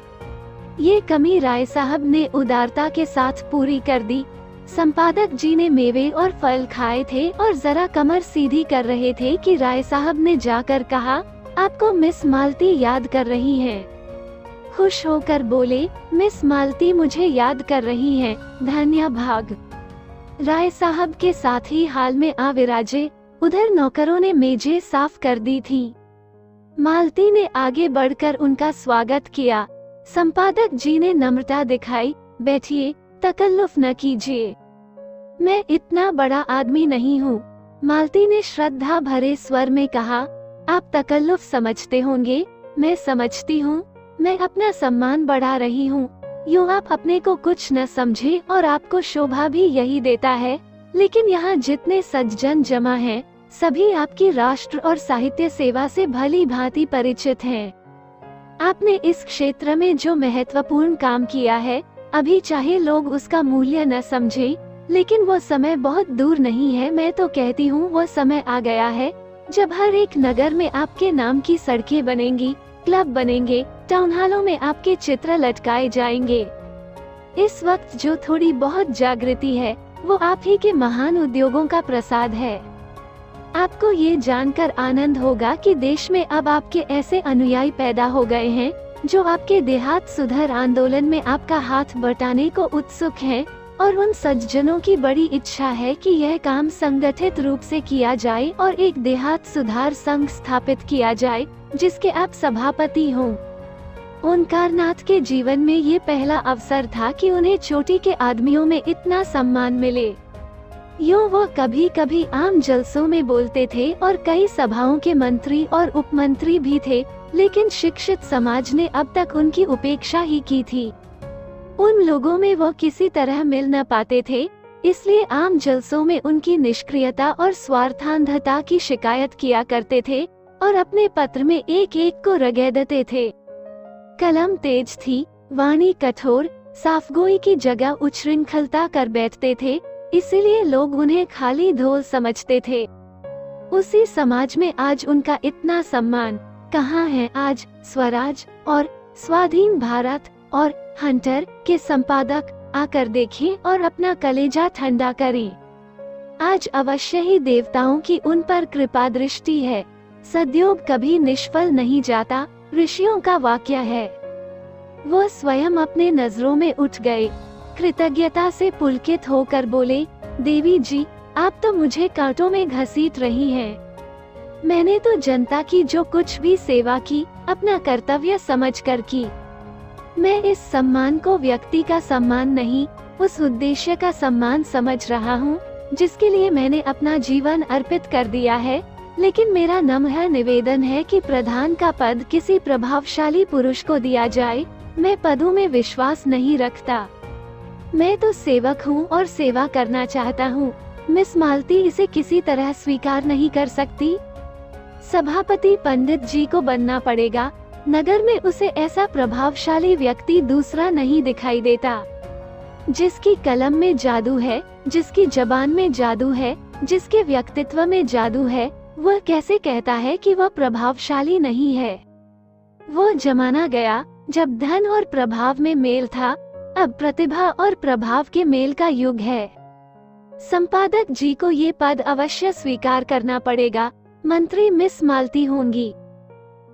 ये कमी राय साहब ने उदारता के साथ पूरी कर दी। संपादक जी ने मेवे और फल खाए थे और जरा कमर सीधी कर रहे थे कि राय साहब ने जाकर कहा, आपको मिस मालती याद कर रही हैं। खुश होकर बोले, मिस मालती मुझे याद कर रही हैं, धन्य भाग। राय साहब के साथ ही हाल में आ विराजे। उधर नौकरों ने मेजें साफ कर दी थी। मालती ने आगे बढ़कर उनका स्वागत किया। संपादक जी ने नम्रता दिखाई। बैठिए, तकल्लुफ न कीजिए, मैं इतना बड़ा आदमी नहीं हूँ। मालती ने श्रद्धा भरे स्वर में कहा, आप तकल्लुफ समझते होंगे, मैं समझती हूँ। मैं अपना सम्मान बढ़ा रही हूँ। यूँ आप अपने को कुछ न समझे और आपको शोभा भी यही देता है। लेकिन यहाँ जितने सज्जन जमा हैं, सभी आपकी राष्ट्र और साहित्य सेवा से भली भांति परिचित हैं। आपने इस क्षेत्र में जो महत्वपूर्ण काम किया है, अभी चाहे लोग उसका मूल्य न समझें, लेकिन वो समय बहुत दूर नहीं है। मैं तो कहती हूँ वो समय आ गया है जब हर एक नगर में आपके नाम की सड़कें बनेंगी, क्लब बनेंगे, टाउन हॉलों में आपके चित्र लटकाए जाएंगे। इस वक्त जो थोड़ी बहुत जागृति है, वो आप ही के महान उद्योगों का प्रसाद है। आपको ये जानकर आनंद होगा कि देश में अब आपके ऐसे अनुयायी पैदा हो गए हैं जो आपके देहात सुधार आंदोलन में आपका हाथ बटाने को उत्सुक हैं, और उन सज्जनों की बड़ी इच्छा है कि यह काम संगठित रूप से किया जाए और एक देहात सुधार संघ स्थापित किया जाए जिसके आप सभापति हों। ओंकारनाथ के जीवन में ये पहला अवसर था कि उन्हें चोटी के आदमियों में इतना सम्मान मिले। यूँ वो कभी कभी आम जलसों में बोलते थे और कई सभाओं के मंत्री और उपमंत्री भी थे, लेकिन शिक्षित समाज ने अब तक उनकी उपेक्षा ही की थी। उन लोगों में वो किसी तरह मिल न पाते थे, इसलिए आम जलसों में उनकी निष्क्रियता और स्वार्थांधता की शिकायत किया करते थे और अपने पत्र में एक एक को रगेदते थे। कलम तेज थी, वाणी कठोर, साफगोई की जगह उच्छृंखलता कर बैठते थे, इसीलिए लोग उन्हें खाली ढोल समझते थे। उसी समाज में आज उनका इतना सम्मान कहाँ है? आज स्वराज और स्वाधीन भारत और हंटर के संपादक आकर देखें और अपना कलेजा ठंडा करें। आज अवश्य ही देवताओं की उन पर कृपा दृष्टि है। सद्योग कभी निष्फल नहीं जाता, ऋषियों का वाक्य है। वो स्वयं अपने नजरों में उठ गए। कृतज्ञता से पुलकित होकर बोले, देवी जी, आप तो मुझे कांटों में घसीट रही हैं। मैंने तो जनता की जो कुछ भी सेवा की, अपना कर्तव्य समझकर की। मैं इस सम्मान को व्यक्ति का सम्मान नहीं, उस उद्देश्य का सम्मान समझ रहा हूँ जिसके लिए मैंने अपना जीवन अर्पित कर दिया है। लेकिन मेरा नम्र निवेदन है कि प्रधान का पद किसी प्रभावशाली पुरुष को दिया जाए। मैं पदों में विश्वास नहीं रखता। मैं तो सेवक हूँ और सेवा करना चाहता हूँ। मिस मालती इसे किसी तरह स्वीकार नहीं कर सकती। सभापति पंडित जी को बनना पड़ेगा। नगर में उसे ऐसा प्रभावशाली व्यक्ति दूसरा नहीं दिखाई देता। जिसकी कलम में जादू है, जिसकी जबान में जादू है, जिसके व्यक्तित्व में जादू है, वह कैसे कहता है कि वह प्रभावशाली नहीं है? वो जमाना गया जब धन और प्रभाव में मेल था। अब प्रतिभा और प्रभाव के मेल का युग है। संपादक जी को ये पद अवश्य स्वीकार करना पड़ेगा। मंत्री मिस मालती होंगी।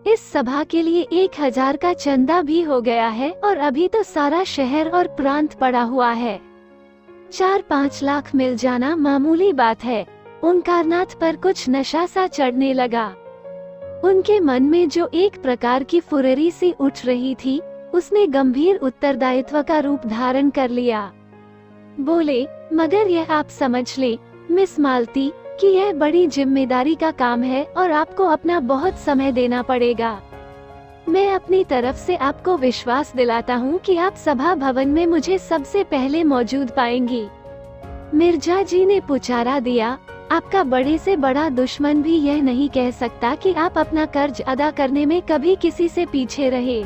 इस सभा के लिए 1000 का चंदा भी हो गया है और अभी तो सारा शहर और प्रांत पड़ा हुआ है। 4-5 लाख मिल जाना मामूली बात है। ओंकारनाथ पर कुछ नशा सा चढ़ने लगा। उनके मन में जो एक प्रकार की फुर्री सी उठ रही थी, उसने गंभीर उत्तरदायित्व का रूप धारण कर लिया। बोले, मगर यह आप समझ ले मिस मालती कि यह बड़ी जिम्मेदारी का काम है और आपको अपना बहुत समय देना पड़ेगा। मैं अपनी तरफ से आपको विश्वास दिलाता हूँ कि आप सभा भवन में मुझे सबसे पहले मौजूद पाएंगी। मिर्जा जी ने पुचारा दिया, आपका बड़े से बड़ा दुश्मन भी यह नहीं कह सकता कि आप अपना कर्ज अदा करने में कभी किसी से पीछे रहे।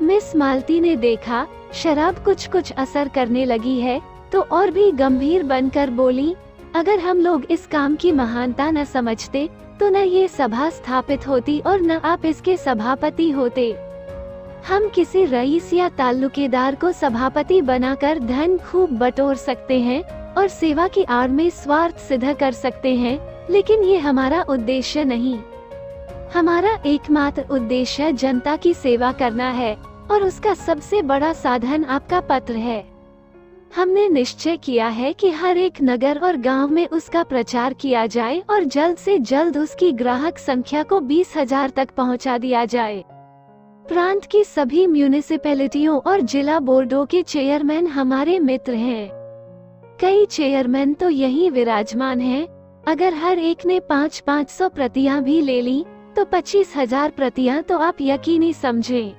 मिस मालती ने देखा शराब कुछ असर करने लगी है, तो और भी गंभीर बनकर बोली, अगर हम लोग इस काम की महानता न समझते तो न ये सभा स्थापित होती और न आप इसके सभापति होते। हम किसी रईस या ताल्लुकेदार को सभापति बनाकर धन खूब बटोर सकते हैं और सेवा की आड़ में स्वार्थ सिद्ध कर सकते हैं, लेकिन ये हमारा उद्देश्य नहीं। हमारा एकमात्र उद्देश्य जनता की सेवा करना है और उसका सबसे बड़ा साधन आपका पत्र है। हमने निश्चय किया है कि हर एक नगर और गांव में उसका प्रचार किया जाए और जल्द से जल्द उसकी ग्राहक संख्या को 20,000 तक पहुंचा दिया जाए। प्रांत की सभी म्यूनिसिपैलिटियों और जिला बोर्डों के चेयरमैन हमारे मित्र हैं। कई चेयरमैन तो यहीं विराजमान हैं। अगर हर एक ने 500 प्रतियां भी ले ली तो 25,000 प्रतियां तो आप यकीनी समझें।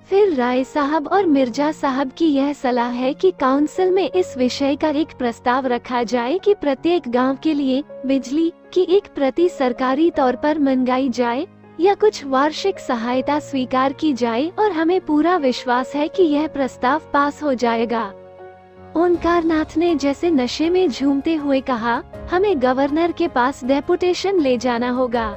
फिर राय साहब और मिर्जा साहब की यह सलाह है कि काउंसिल में इस विषय का एक प्रस्ताव रखा जाए कि प्रत्येक गांव के लिए बिजली की एक प्रति सरकारी तौर पर मंगाई जाए या कुछ वार्षिक सहायता स्वीकार की जाए, और हमें पूरा विश्वास है कि यह प्रस्ताव पास हो जाएगा। ओंकारनाथ ने जैसे नशे में झूमते हुए कहा, हमें गवर्नर के पास डेपुटेशन ले जाना होगा।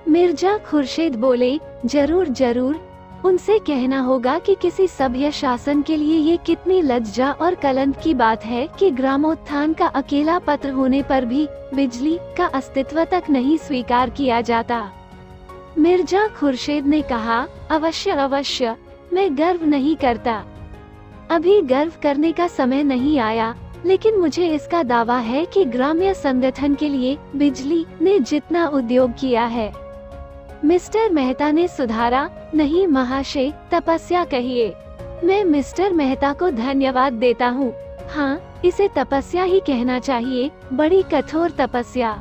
मिर्जा खुर्शीद बोले, जरूर जरूर, उनसे कहना होगा कि किसी सभ्य शासन के लिए ये कितनी लज्जा और कलंक की बात है कि ग्रामोत्थान का अकेला पत्र होने पर भी बिजली का अस्तित्व तक नहीं स्वीकार किया जाता। मिर्जा खुर्शीद ने कहा, अवश्य अवश्य, मैं गर्व नहीं करता। अभी गर्व करने का समय नहीं आया, लेकिन मुझे इसका दावा है कि ग्राम्य संगठन के लिए बिजली ने जितना उद्योग किया है। मिस्टर मेहता ने सुधारा, नहीं महाशय, तपस्या कहिए। मैं मिस्टर मेहता को धन्यवाद देता हूँ। हाँ, इसे तपस्या ही कहना चाहिए, बड़ी कठोर तपस्या।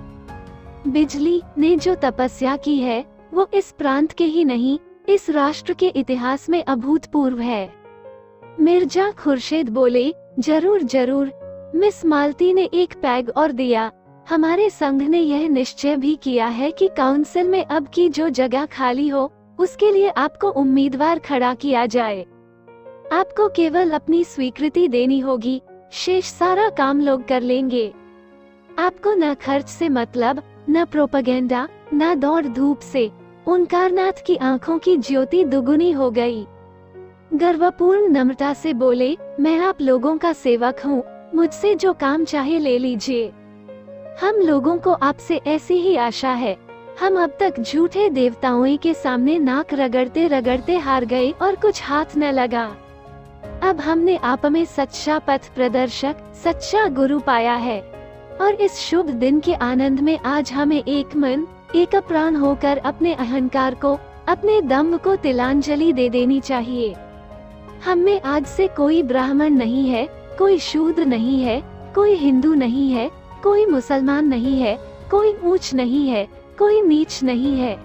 बिजली ने जो तपस्या की है वो इस प्रांत के ही नहीं, इस राष्ट्र के इतिहास में अभूतपूर्व है। मिर्जा खुर्शीद बोले, जरूर जरूर। मिस मालती ने एक पैग और दिया। हमारे संघ ने यह निश्चय भी किया है कि काउंसिल में अब की जो जगह खाली हो उसके लिए आपको उम्मीदवार खड़ा किया जाए। आपको केवल अपनी स्वीकृति देनी होगी, शेष सारा काम लोग कर लेंगे। आपको न खर्च से मतलब, न प्रोपेगेंडा, न दौड़ धूप से। ओंकारनाथ की आंखों की ज्योति दुगुनी हो गई। गर्वपूर्ण नम्रता से बोले, मैं आप लोगों का सेवक हूँ, मुझसे जो काम चाहे ले लीजिए। हम लोगों को आपसे ऐसी ही आशा है। हम अब तक झूठे देवताओं के सामने नाक रगड़ते रगड़ते हार गए और कुछ हाथ न लगा। अब हमने आप में सच्चा पथ प्रदर्शक, सच्चा गुरु पाया है, और इस शुभ दिन के आनंद में आज हमें एक मन एक प्राण होकर अपने अहंकार को, अपने दम्भ को तिलांजलि दे देनी चाहिए। हम में आज से कोई ब्राह्मण नहीं है, कोई शूद्र नहीं है, कोई हिंदू नहीं है, कोई मुसलमान नहीं है, कोई ऊंच नहीं है, कोई नीच नहीं है।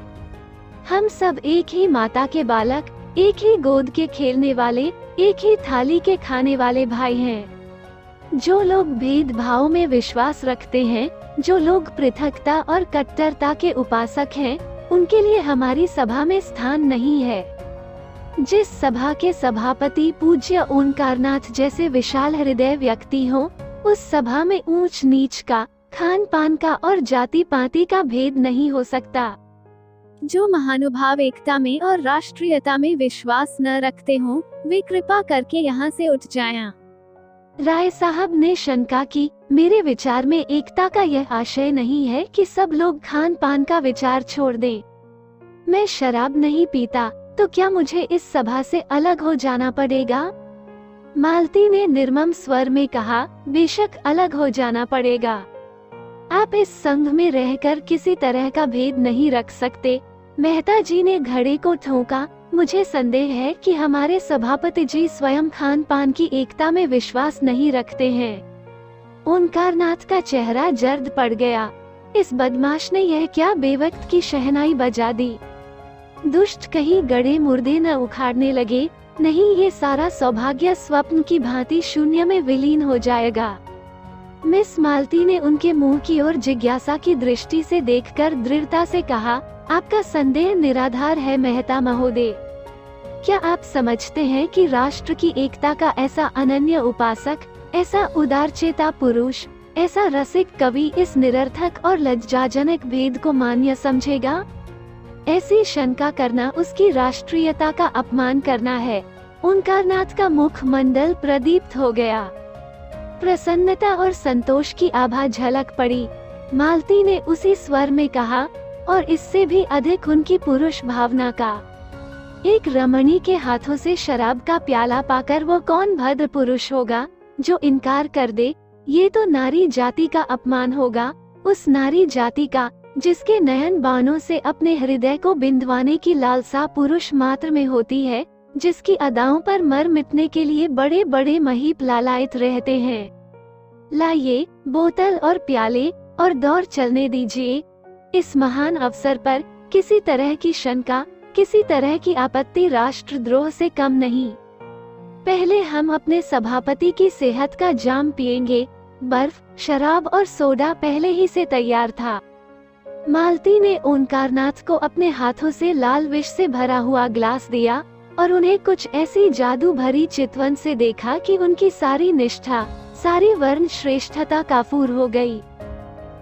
हम सब एक ही माता के बालक, एक ही गोद के खेलने वाले, एक ही थाली के खाने वाले भाई हैं। जो लोग भेदभाव में विश्वास रखते हैं, जो लोग पृथकता और कट्टरता के उपासक हैं, उनके लिए हमारी सभा में स्थान नहीं है। जिस सभा के सभापति पूज्य ओंकारनाथ जैसे विशाल हृदय व्यक्ति हो, उस सभा में ऊंच नीच का, खान पान का और जाति पाति का भेद नहीं हो सकता। जो महानुभाव एकता में और राष्ट्रीयता में विश्वास न रखते हों, वे कृपा करके यहाँ से उठ जाएं। राय साहब ने शंका की, मेरे विचार में एकता का यह आशय नहीं है कि सब लोग खान पान का विचार छोड़ दें। मैं शराब नहीं पीता, तो क्या मुझे इस सभा से अलग हो जाना पड़ेगा? मालती ने निर्मम स्वर में कहा, बेशक अलग हो जाना पड़ेगा। आप इस संघ में रहकर किसी तरह का भेद नहीं रख सकते। मेहता जी ने घड़े को ठोका, मुझे संदेह है कि हमारे सभापति जी स्वयं खान पान की एकता में विश्वास नहीं रखते हैं। ओंकारनाथ का चेहरा जर्द पड़ गया। इस बदमाश ने यह क्या बेवक्त की शहनाई बजा दी। दुष्ट कहीं गड़े मुर्दे न उखाड़ने लगे, नहीं ये सारा सौभाग्य स्वप्न की भांति शून्य में विलीन हो जाएगा। मिस मालती ने उनके मुंह की ओर जिज्ञासा की दृष्टि से देखकर दृढ़ता से कहा, आपका संदेह निराधार है मेहता महोदय। क्या आप समझते हैं कि राष्ट्र की एकता का ऐसा अनन्य उपासक, ऐसा उदारचेता पुरुष, ऐसा रसिक कवि इस निरर्थक और लज्जाजनक भेद को मान्य समझेगा? ऐसी शंका करना उसकी राष्ट्रीयता का अपमान करना है। ओंकारनाथ का मुख मंडल प्रदीप्त हो गया। प्रसन्नता और संतोष की आभा झलक पड़ी। मालती ने उसी स्वर में कहा, और इससे भी अधिक उनकी पुरुष भावना का। एक रमणी के हाथों से शराब का प्याला पाकर वो कौन भद्र पुरुष होगा जो इनकार कर दे? ये तो नारी जाति का अपमान होगा, उस नारी जाति का जिसके नयन बाणों से अपने हृदय को बिंदवाने की लालसा पुरुष मात्र में होती है, जिसकी अदाओं पर मर मिटने के लिए बड़े बड़े महीप लालायित रहते हैं। लाइए बोतल और प्याले और दौर चलने दीजिए। इस महान अवसर पर किसी तरह की शंका, किसी तरह की आपत्ति राष्ट्रद्रोह से कम नहीं। पहले हम अपने सभापति की सेहत का जाम पिएंगे। बर्फ, शराब और सोडा पहले ही से तैयार था। मालती ने ओंकारनाथ को अपने हाथों से लाल विष से भरा हुआ ग्लास दिया और उन्हें कुछ ऐसी जादू भरी चितवन से देखा कि उनकी सारी निष्ठा, सारी वर्ण श्रेष्ठता काफूर हो गई।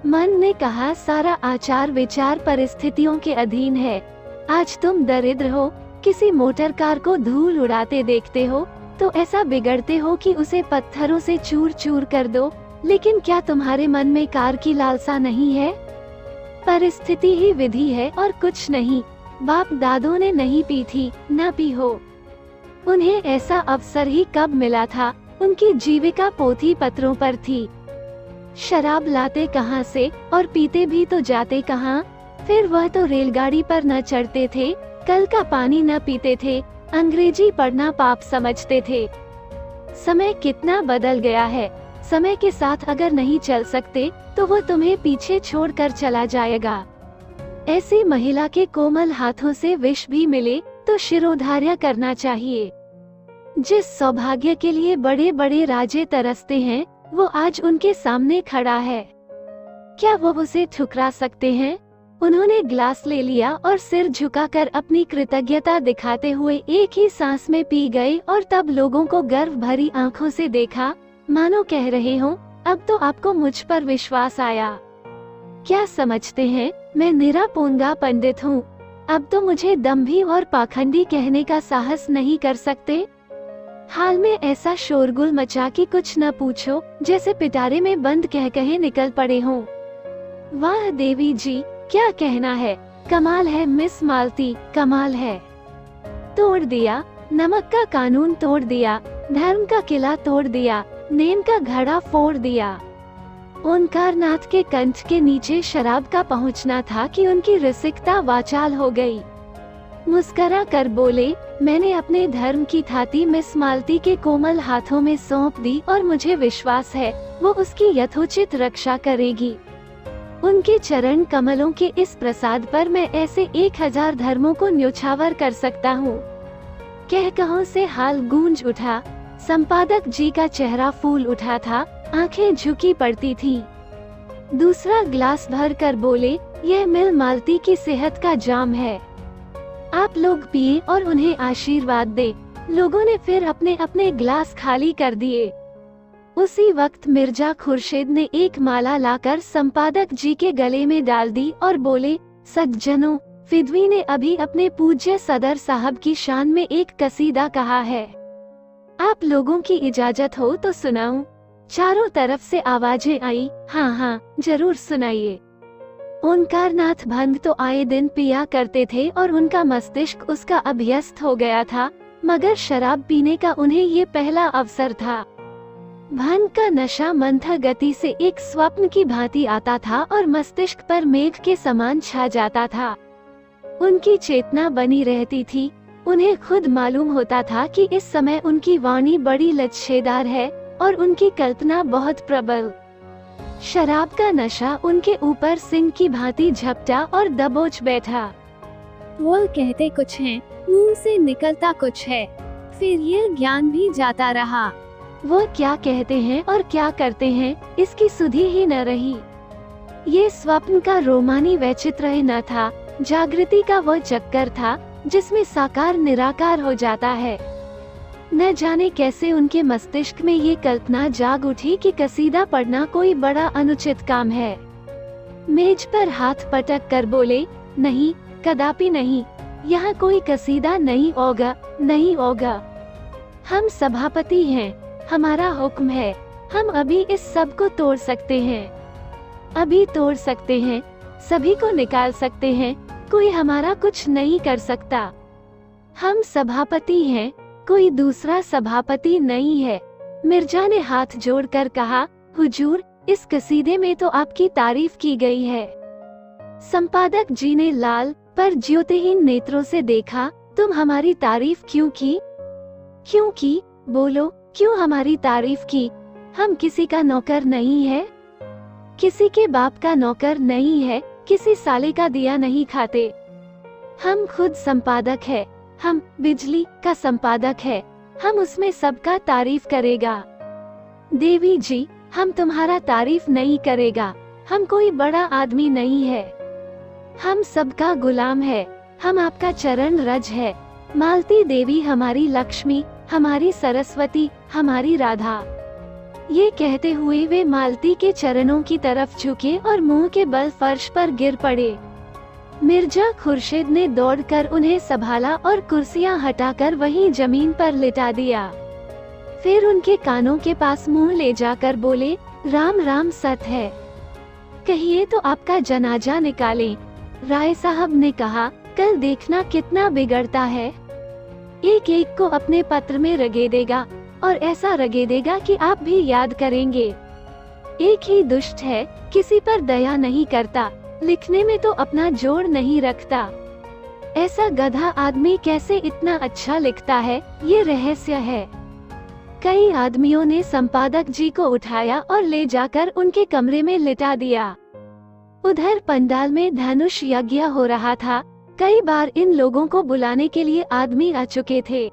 मन ने कहा, सारा आचार विचार परिस्थितियों के अधीन है। आज तुम दरिद्र हो, किसी मोटर कार को धूल उड़ाते देखते हो तो ऐसा बिगड़ते हो कि उसे पत्थरों से चूर चूर कर दो, लेकिन क्या तुम्हारे मन में कार की लालसा नहीं है? परिस्थिति ही विधि है और कुछ नहीं। बाप दादों ने नहीं पी थी, न पी हो। उन्हें ऐसा अवसर ही कब मिला था? उनकी जीविका पोथी पत्रों पर थी। शराब लाते कहाँ से और पीते भी तो जाते कहाँ? फिर वह तो रेलगाड़ी पर न चढ़ते थे, कल का पानी न पीते थे, अंग्रेजी पढ़ना पाप समझते थे। समय कितना बदल गया है। समय के साथ अगर नहीं चल सकते तो वो तुम्हें पीछे छोड़कर चला जाएगा। ऐसी महिला के कोमल हाथों से विष भी मिले तो शिरोधार्य करना चाहिए। जिस सौभाग्य के लिए बड़े बड़े राजे तरसते हैं, वो आज उनके सामने खड़ा है। क्या वो उसे ठुकरा सकते हैं? उन्होंने ग्लास ले लिया और सिर झुकाकर अपनी कृतज्ञता दिखाते हुए एक ही सांस में पी गए और तब लोगों को गर्व भरी आंखों से देखा, मानो कह रहे हो, अब तो आपको मुझ पर विश्वास आया। क्या समझते हैं, मैं निरा पोंगा पंडित हूँ। अब तो मुझे दम्भी और पाखंडी कहने का साहस नहीं कर सकते। हाल में ऐसा शोरगुल मचा कि कुछ न पूछो, जैसे पिटारे में बंद कह कहे निकल पड़े हों। वाह देवी जी, क्या कहना है, कमाल है मिस मालती, कमाल है। तोड़ दिया, नमक का कानून तोड़ दिया, धर्म का किला तोड़ दिया, नेम का घड़ा फोड़ दिया। ओंकारनाथ के कंठ के नीचे शराब का पहुंचना था कि उनकी रसिकता वाचाल हो गई। मुस्करा कर बोले, मैंने अपने धर्म की थाती मिस मालती के कोमल हाथों में सौंप दी और मुझे विश्वास है वो उसकी यथोचित रक्षा करेगी। उनके चरण कमलों के इस प्रसाद पर मैं ऐसे 1000 धर्मों को न्योछावर कर सकता हूँ। कह कहों से हाल गूंज उठा। संपादक जी का चेहरा फूल उठा था, आंखें झुकी पड़ती थीं। दूसरा ग्लास भर कर बोले, यह मिल मालती की सेहत का जाम है, आप लोग पिए और उन्हें आशीर्वाद दे। लोगों ने फिर अपने अपने ग्लास खाली कर दिए। उसी वक्त मिर्जा खुर्शीद ने एक माला लाकर संपादक जी के गले में डाल दी और बोले, सज्जनों, फिदवी ने अभी अपने पूज्य सदर साहब की शान में एक कसीदा कहा है। आप लोगों की इजाजत हो तो सुनाऊं। चारों तरफ से आवाजें आई, हाँ हाँ जरूर सुनाइए। ओंकारनाथ भंग तो आए दिन पिया करते थे और उनका मस्तिष्क उसका अभ्यस्त हो गया था, मगर शराब पीने का उन्हें ये पहला अवसर था। भंग का नशा मंथर गति से एक स्वप्न की भांति आता था और मस्तिष्क पर मेघ के समान छा जाता था। उनकी चेतना बनी रहती थी। उन्हें खुद मालूम होता था कि इस समय उनकी वाणी बड़ी लच्छेदार है और उनकी कल्पना बहुत प्रबल। शराब का नशा उनके ऊपर सिंह की भांति झपटा और दबोच बैठा। वो कहते कुछ हैं, मुंह से निकलता कुछ है, फिर ये ज्ञान भी जाता रहा। वो क्या कहते हैं और क्या करते हैं, इसकी सुधि ही न रही। ये स्वप्न का रोमानी वैचित्र न था, जागृति का वो चक्कर था जिसमें साकार निराकार हो जाता है। न जाने कैसे उनके मस्तिष्क में ये कल्पना जाग उठी कि कसीदा पढ़ना कोई बड़ा अनुचित काम है। मेज पर हाथ पटक कर बोले, नहीं, कदापि नहीं, यहाँ कोई कसीदा नहीं होगा, नहीं होगा। हम सभापति हैं, हमारा हुक्म है, हम अभी इस सब को तोड़ सकते हैं, अभी तोड़ सकते हैं, सभी को निकाल सकते हैं, कोई हमारा कुछ नहीं कर सकता। हम सभापति हैं, कोई दूसरा सभापति नहीं है। मिर्जा ने हाथ जोड़कर कहा, हुजूर, इस कसीदे में तो आपकी तारीफ की गई है। संपादक जी ने लाल पर ज्योतिहीन नेत्रों से देखा, तुम हमारी तारीफ क्यों की? क्यों की? बोलो, क्यों हमारी तारीफ की? हम किसी का नौकर नहीं है, किसी के बाप का नौकर नहीं है, किसी साले का दिया नहीं खाते। हम खुद संपादक है, हम बिजली का संपादक है, हम उसमें सबका तारीफ करेगा। देवी जी, हम तुम्हारा तारीफ नहीं करेगा, हम कोई बड़ा आदमी नहीं है, हम सबका गुलाम है, हम आपका चरण रज है। मालती देवी हमारी लक्ष्मी, हमारी सरस्वती, हमारी राधा। ये कहते हुए वे मालती के चरणों की तरफ झुके और मुंह के बल फर्श पर गिर पड़े। मिर्जा खुर्शीद ने दौड़कर उन्हें संभाला और कुर्सियां हटाकर वहीं जमीन पर लिटा दिया। फिर उनके कानों के पास मुंह ले जाकर बोले, राम राम सत है, कहिए तो आपका जनाजा निकालें। राय साहब ने कहा, कल देखना कितना बिगड़ता है, एक एक को अपने पत्र में रगेदेगा और ऐसा रगेदेगा कि आप भी याद करेंगे। एक ही दुष्ट है, किसी पर दया नहीं करता, लिखने में तो अपना जोड़ नहीं रखता। ऐसा गधा आदमी कैसे इतना अच्छा लिखता है, ये रहस्य है। कई आदमियों ने संपादक जी को उठाया और ले जाकर उनके कमरे में लिटा दिया। उधर पंडाल में धनुष यज्ञ हो रहा था। कई बार इन लोगों को बुलाने के लिए आदमी आ चुके थे।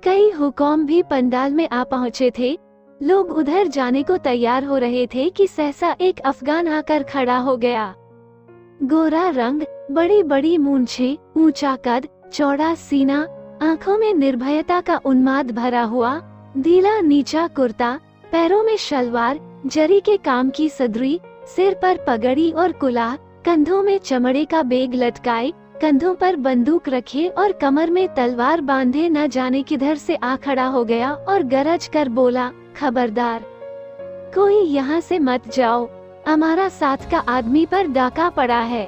कई हुक्म भी पंडाल में आ पहुँचे थे। लोग उधर जाने को तैयार हो रहे थे कि सहसा एक अफगान आकर खड़ा हो गया। गोरा रंग, बड़ी बड़ी मूंछें, ऊंचा कद, चौड़ा सीना, आंखों में निर्भयता का उन्माद भरा हुआ, ढीला नीचा कुर्ता, पैरों में शलवार, जरी के काम की सदरी, सिर पर पगड़ी और कुलाह, कंधों में चमड़े का बेग लटकाए, कंधों पर बंदूक रखे और कमर में तलवार बांधे न जाने किधर से आ खड़ा हो गया और गरज कर बोला, खबरदार, कोई यहाँ से मत जाओ, हमारा साथ का आदमी पर डाका पड़ा है।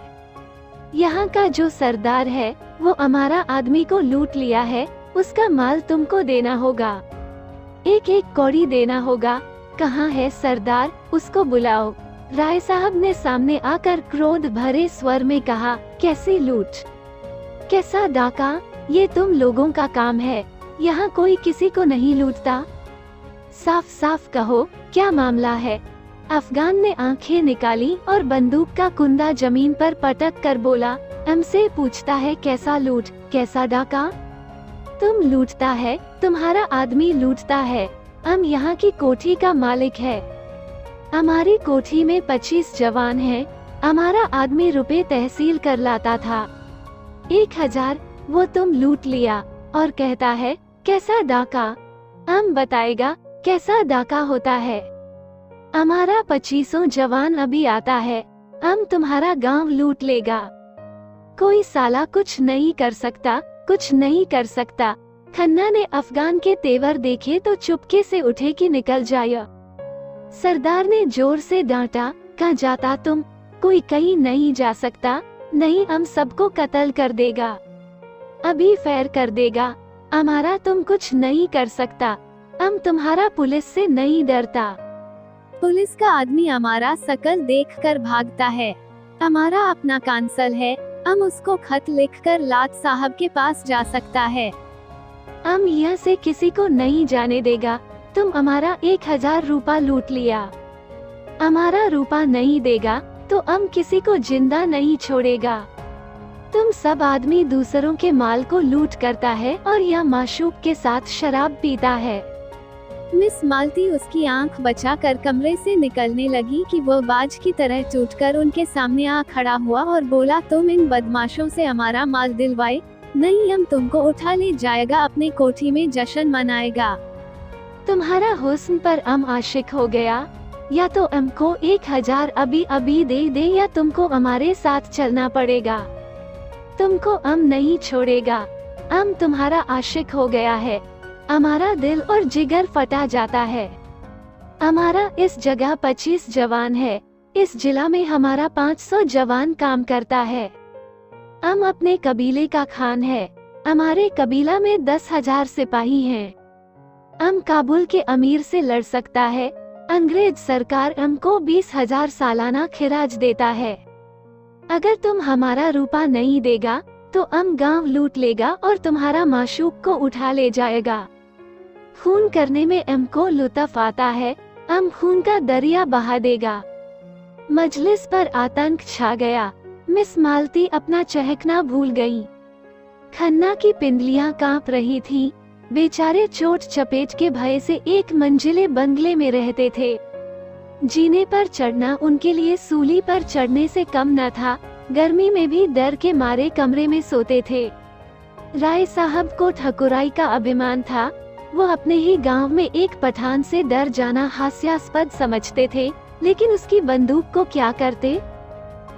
यहाँ का जो सरदार है वो हमारा आदमी को लूट लिया है, उसका माल तुमको देना होगा, एक एक कौड़ी देना होगा। कहाँ है सरदार, उसको बुलाओ। राय साहब ने सामने आकर क्रोध भरे स्वर में कहा, कैसी लूट, कैसा डाका, ये तुम लोगों का काम है, यहाँ कोई किसी को नहीं लूटता। साफ साफ कहो, क्या मामला है। अफगान ने आंखें निकाली और बंदूक का कुंदा जमीन पर पटक कर बोला, हमसे पूछता है कैसा लूट, कैसा डाका। तुम लूटता है, तुम्हारा आदमी लूटता है, हम यहाँ की कोठी का मालिक है, हमारी कोठी में 25 जवान हैं, हमारा आदमी रुपए तहसील कर लाता था, 1000 वो तुम लूट लिया और कहता है कैसा डाका। हम बताएगा कैसा डाका होता है। हमारा 25 जवान अभी आता है, हम तुम्हारा गांव लूट लेगा। कोई साला कुछ नहीं कर सकता, कुछ नहीं कर सकता। खन्ना ने अफगान के तेवर देखे तो चुपके से उठे कि निकल जाए। सरदार ने जोर से डांटा, कहाँ जाता तुम? कोई कहीं नहीं जा सकता, नहीं हम सबको कत्ल कर देगा, अभी फैर कर देगा। हमारा तुम कुछ नहीं कर सकता, हम तुम्हारा पुलिस से नहीं डरता। पुलिस का आदमी हमारा शकल देखकर भागता है। हमारा अपना कांसल है, हम उसको खत लिखकर लाट साहब के पास जा सकता है। हम यहाँ से किसी को नहीं जाने देगा। तुम हमारा 1000 रुपया लूट लिया, हमारा रुपया नहीं देगा तो हम किसी को जिंदा नहीं छोड़ेगा। तुम सब आदमी दूसरों के माल को लूट करता है और यह माशूक के साथ शराब पीता है। मिस मालती उसकी आंख बचाकर कमरे से निकलने लगी कि वो बाज की तरह टूटकर उनके सामने आ खड़ा हुआ और बोला, तुम इन बदमाशों से हमारा माल दिलवाए? नहीं, हम तुमको उठा ले जाएगा, अपने कोठी में जश्न मनाएगा। तुम्हारा हुस्न पर हम आशिक हो गया, या तो हमको 1000 अभी अभी दे दे या तुमको हमारे साथ चलना पड़ेगा। तुमको हम नहीं छोड़ेगा, हम तुम्हारा आशिक हो गया है। हमारा दिल और जिगर फटा जाता है। हमारा इस जगह 25 जवान है, इस जिला में हमारा 500 जवान काम करता है। हम अपने कबीले का खान है, हमारे कबीला में 10,000 सिपाही हैं। हम काबुल के अमीर से लड़ सकता है। अंग्रेज सरकार हमको 20,000 सालाना खिराज देता है। अगर तुम हमारा रुपया नहीं देगा तो हम गांव लूट लेगा और तुम्हारा माशूक को उठा ले जाएगा। खून करने में हमको लुत्फ आता है, हम खून का दरिया बहा देगा। मजलिस पर आतंक छा गया। मिस मालती अपना चहकना भूल गयी। खन्ना की पिंडलियां कांप रही थीं। बेचारे चोट चपेट के भय से एक मंजिले बंगले में रहते थे। जीने पर चढ़ना उनके लिए सूली पर चढ़ने से कम न था। गर्मी में भी डर के मारे कमरे में सोते थे। राय साहब को ठकुराई का अभिमान था। वो अपने ही गांव में एक पठान से डर जाना हास्यास्पद समझते थे, लेकिन उसकी बंदूक को क्या करते?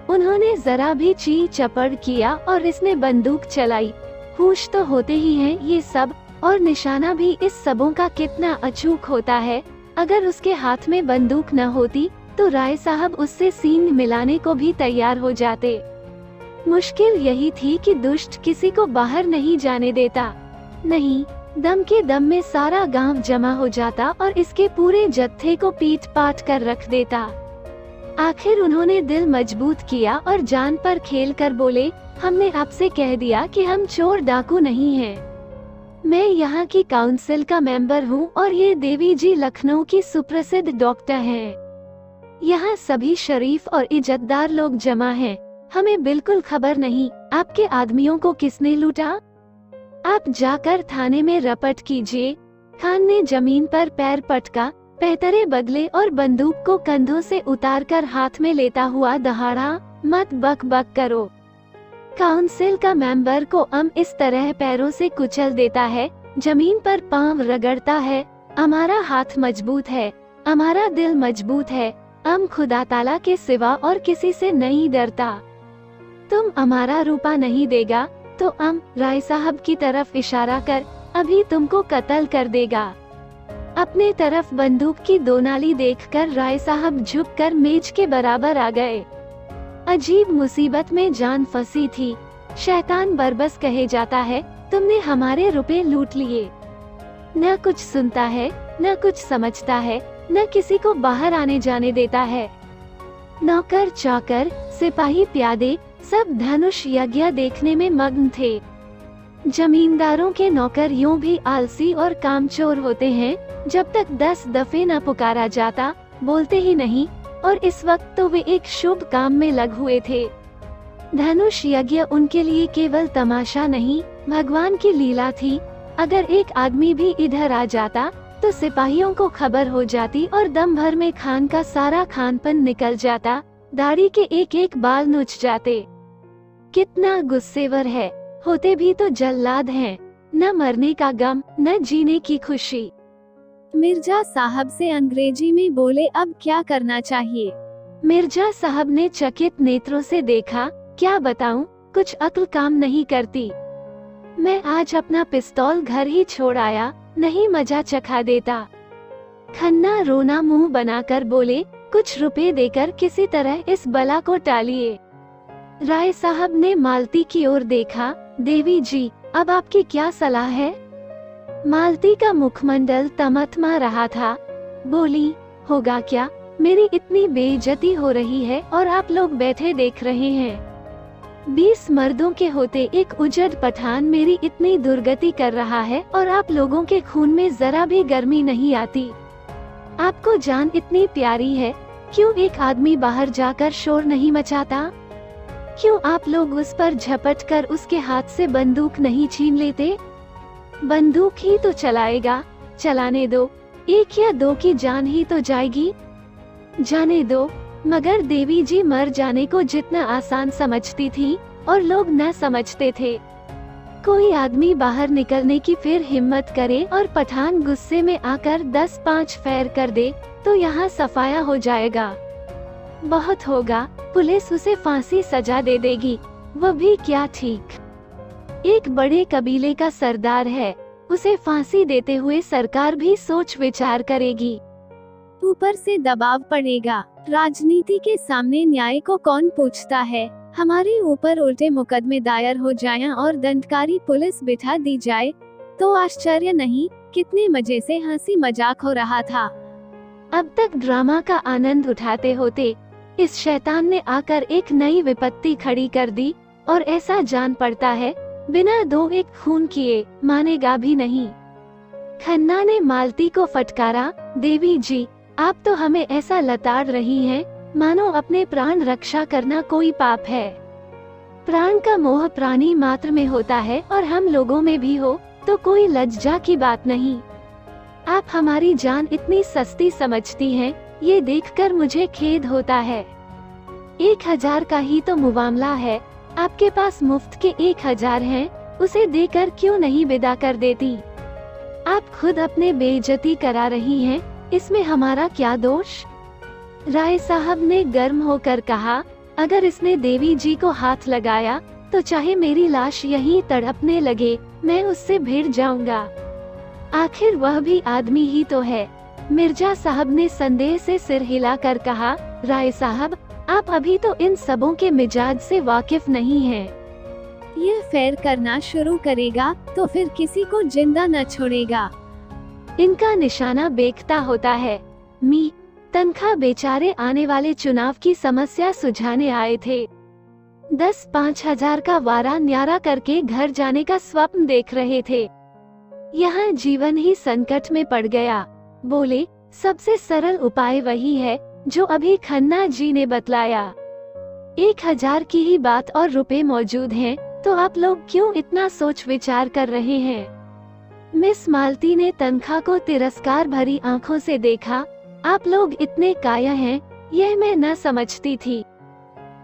उन्होंने जरा भी ची चपड़ किया और इसने बंदूक चलाई। होश तो होते ही हैं ये सब, और निशाना भी इस सबों का कितना अचूक होता है। अगर उसके हाथ में बंदूक न होती तो राय साहब उससे सींग मिलाने को भी तैयार हो जाते। मुश्किल यही थी कि दुष्ट किसी को बाहर नहीं जाने देता। नहीं, दम के दम में सारा गांव जमा हो जाता और इसके पूरे जत्थे को पीट पाट कर रख देता। आखिर उन्होंने दिल मजबूत किया और जान पर खेल कर बोले, हमने आपसे कह दिया कि हम चोर डाकू नहीं हैं। मैं यहाँ की काउंसिल का मेंबर हूँ और ये देवी जी लखनऊ की सुप्रसिद्ध डॉक्टर हैं। यहाँ सभी शरीफ और इज्जतदार लोग जमा हैं। हमें बिल्कुल खबर नहीं आपके आदमियों को किसने लूटा। आप जाकर थाने में रपट कीजिए। खान ने जमीन पर पैर पटका, पैतरे बगले और बंदूक को कंधों से उतारकर हाथ में लेता हुआ दहाड़ा, मत बक बक करो। काउंसिल का मेंबर को हम इस तरह पैरों से कुचल देता है, जमीन पर पांव रगड़ता है। हमारा हाथ मजबूत है, हमारा दिल मजबूत है। हम खुदा ताला के सिवा और किसी से नहीं डरता। तुम हमारा रुपया नहीं देगा तो हम, राय साहब की तरफ इशारा कर, अभी तुमको कत्ल कर देगा। अपने तरफ बंदूक की दो नाली देखकर राय साहब झुककर मेज के बराबर आ गए। अजीब मुसीबत में जान फंसी थी। शैतान बरबस कहे जाता है। तुमने हमारे रुपए लूट लिए। न कुछ सुनता है, न कुछ समझता है, न किसी को बाहर आने जाने देता है। नौकर चाकर, सिपाही प्यादे सब धनुष यज्ञ देखने में मग्न थे। जमींदारों के नौकर यूं भी आलसी और कामचोर होते हैं। जब तक 10 दफे न पुकारा जाता बोलते ही नहीं, और इस वक्त तो वे एक शुभ काम में लग हुए थे। धनुष यज्ञ उनके लिए केवल तमाशा नहीं, भगवान की लीला थी। अगर एक आदमी भी इधर आ जाता तो सिपाहियों को खबर हो जाती और दम भर में खान का सारा खानपन निकल जाता। दाढ़ी के एक एक बाल नुच जाते। कितना गुस्सेवर है, होते भी तो जल्लाद हैं। न मरने का गम, न जीने की खुशी। मिर्जा साहब से अंग्रेजी में बोले, अब क्या करना चाहिए? मिर्जा साहब ने चकित नेत्रों से देखा। क्या बताऊं, कुछ अक्ल काम नहीं करती। मैं आज अपना पिस्तौल घर ही छोड़ आया, नहीं मजा चखा देता। खन्ना रोना मुंह बनाकर बोले, कुछ रुपए देकर किसी तरह इस बला को टालिए। राय साहब ने मालती की ओर देखा, देवी जी, अब आपकी क्या सलाह है? मालती का मुखमंडल तमतमा रहा था। बोली, होगा क्या, मेरी इतनी बेइज्जती हो रही है और आप लोग बैठे देख रहे हैं। 20 मर्दों के होते एक उजड़ पठान मेरी इतनी दुर्गति कर रहा है और आप लोगों के खून में जरा भी गर्मी नहीं आती। आपको जान इतनी प्यारी है, क्यों एक आदमी बाहर जाकर शोर नहीं मचाता? क्यों आप लोग उस पर झपट कर उसके हाथ से बंदूक नहीं छीन लेते? बंदूक ही तो चलाएगा, चलाने दो, 1 या 2 की जान ही तो जाएगी। जाने दो। मगर देवी जी मर जाने को जितना आसान समझती थी और लोग न समझते थे। कोई आदमी बाहर निकलने की फिर हिम्मत करे और पठान गुस्से में आकर 10-5 फैर कर दे तो यहाँ सफाया हो जाएगा। बहुत होगा, पुलिस उसे फांसी सजा दे देगी, वो भी क्या ठीक। एक बड़े कबीले का सरदार है, उसे फांसी देते हुए सरकार भी सोच विचार करेगी। ऊपर से दबाव पड़ेगा। राजनीति के सामने न्याय को कौन पूछता है? हमारे ऊपर उल्टे मुकदमे दायर हो जाएं और दंडकारी पुलिस बिठा दी जाए तो आश्चर्य नहीं। कितने मजे से हंसी मजाक हो रहा था। अब तक ड्रामा का आनंद उठाते होते इस शैतान ने आकर एक नई विपत्ति खड़ी कर दी और ऐसा जान पड़ता है बिना 2-1 खून किए मानेगा भी नहीं। खन्ना ने मालती को फटकारा, देवी जी, आप तो हमें ऐसा लताड़ रही हैं, मानो अपने प्राण रक्षा करना कोई पाप है। प्राण का मोह प्राणी मात्र में होता है और हम लोगों में भी हो तो कोई लज्जा की बात नहीं। आप हमारी जान इतनी सस्ती समझती हैं, ये देखकर मुझे खेद होता है। 1000 का ही तो मुआमला है, आपके पास मुफ्त के 1000 हैं, उसे देकर क्यों नहीं विदा कर देती? आप खुद अपने बेइज्जती करा रही हैं, इसमें हमारा क्या दोष? राय साहब ने गर्म होकर कहा, अगर इसने देवी जी को हाथ लगाया तो चाहे मेरी लाश यहीं तड़पने लगे, मैं उससे भिड़ जाऊंगा। आखिर वह भी आदमी ही तो है। मिर्जा साहब ने संदेह से सिर हिलाकर कहा, राय साहब, आप अभी तो इन सबों के मिजाज से वाकिफ नहीं हैं। यह फेर करना शुरू करेगा तो फिर किसी को जिंदा न छोड़ेगा। इनका निशाना बेखता होता है। मी तनखा बेचारे आने वाले चुनाव की समस्या सुझाने आए थे। 10-5 हजार का वारा न्यारा करके घर जाने का स्वप्न देख रहे थे। यहाँ जीवन ही संकट में पड़ गया। बोले, सबसे सरल उपाय वही है जो अभी खन्ना जी ने बतलाया। 1000 की ही बात और रुपए मौजूद हैं, तो आप लोग क्यों इतना सोच विचार कर रहे हैं? मिस मालती ने तनखा को तिरस्कार भरी आंखों से देखा। आप लोग इतने काया हैं, यह मैं न समझती थी।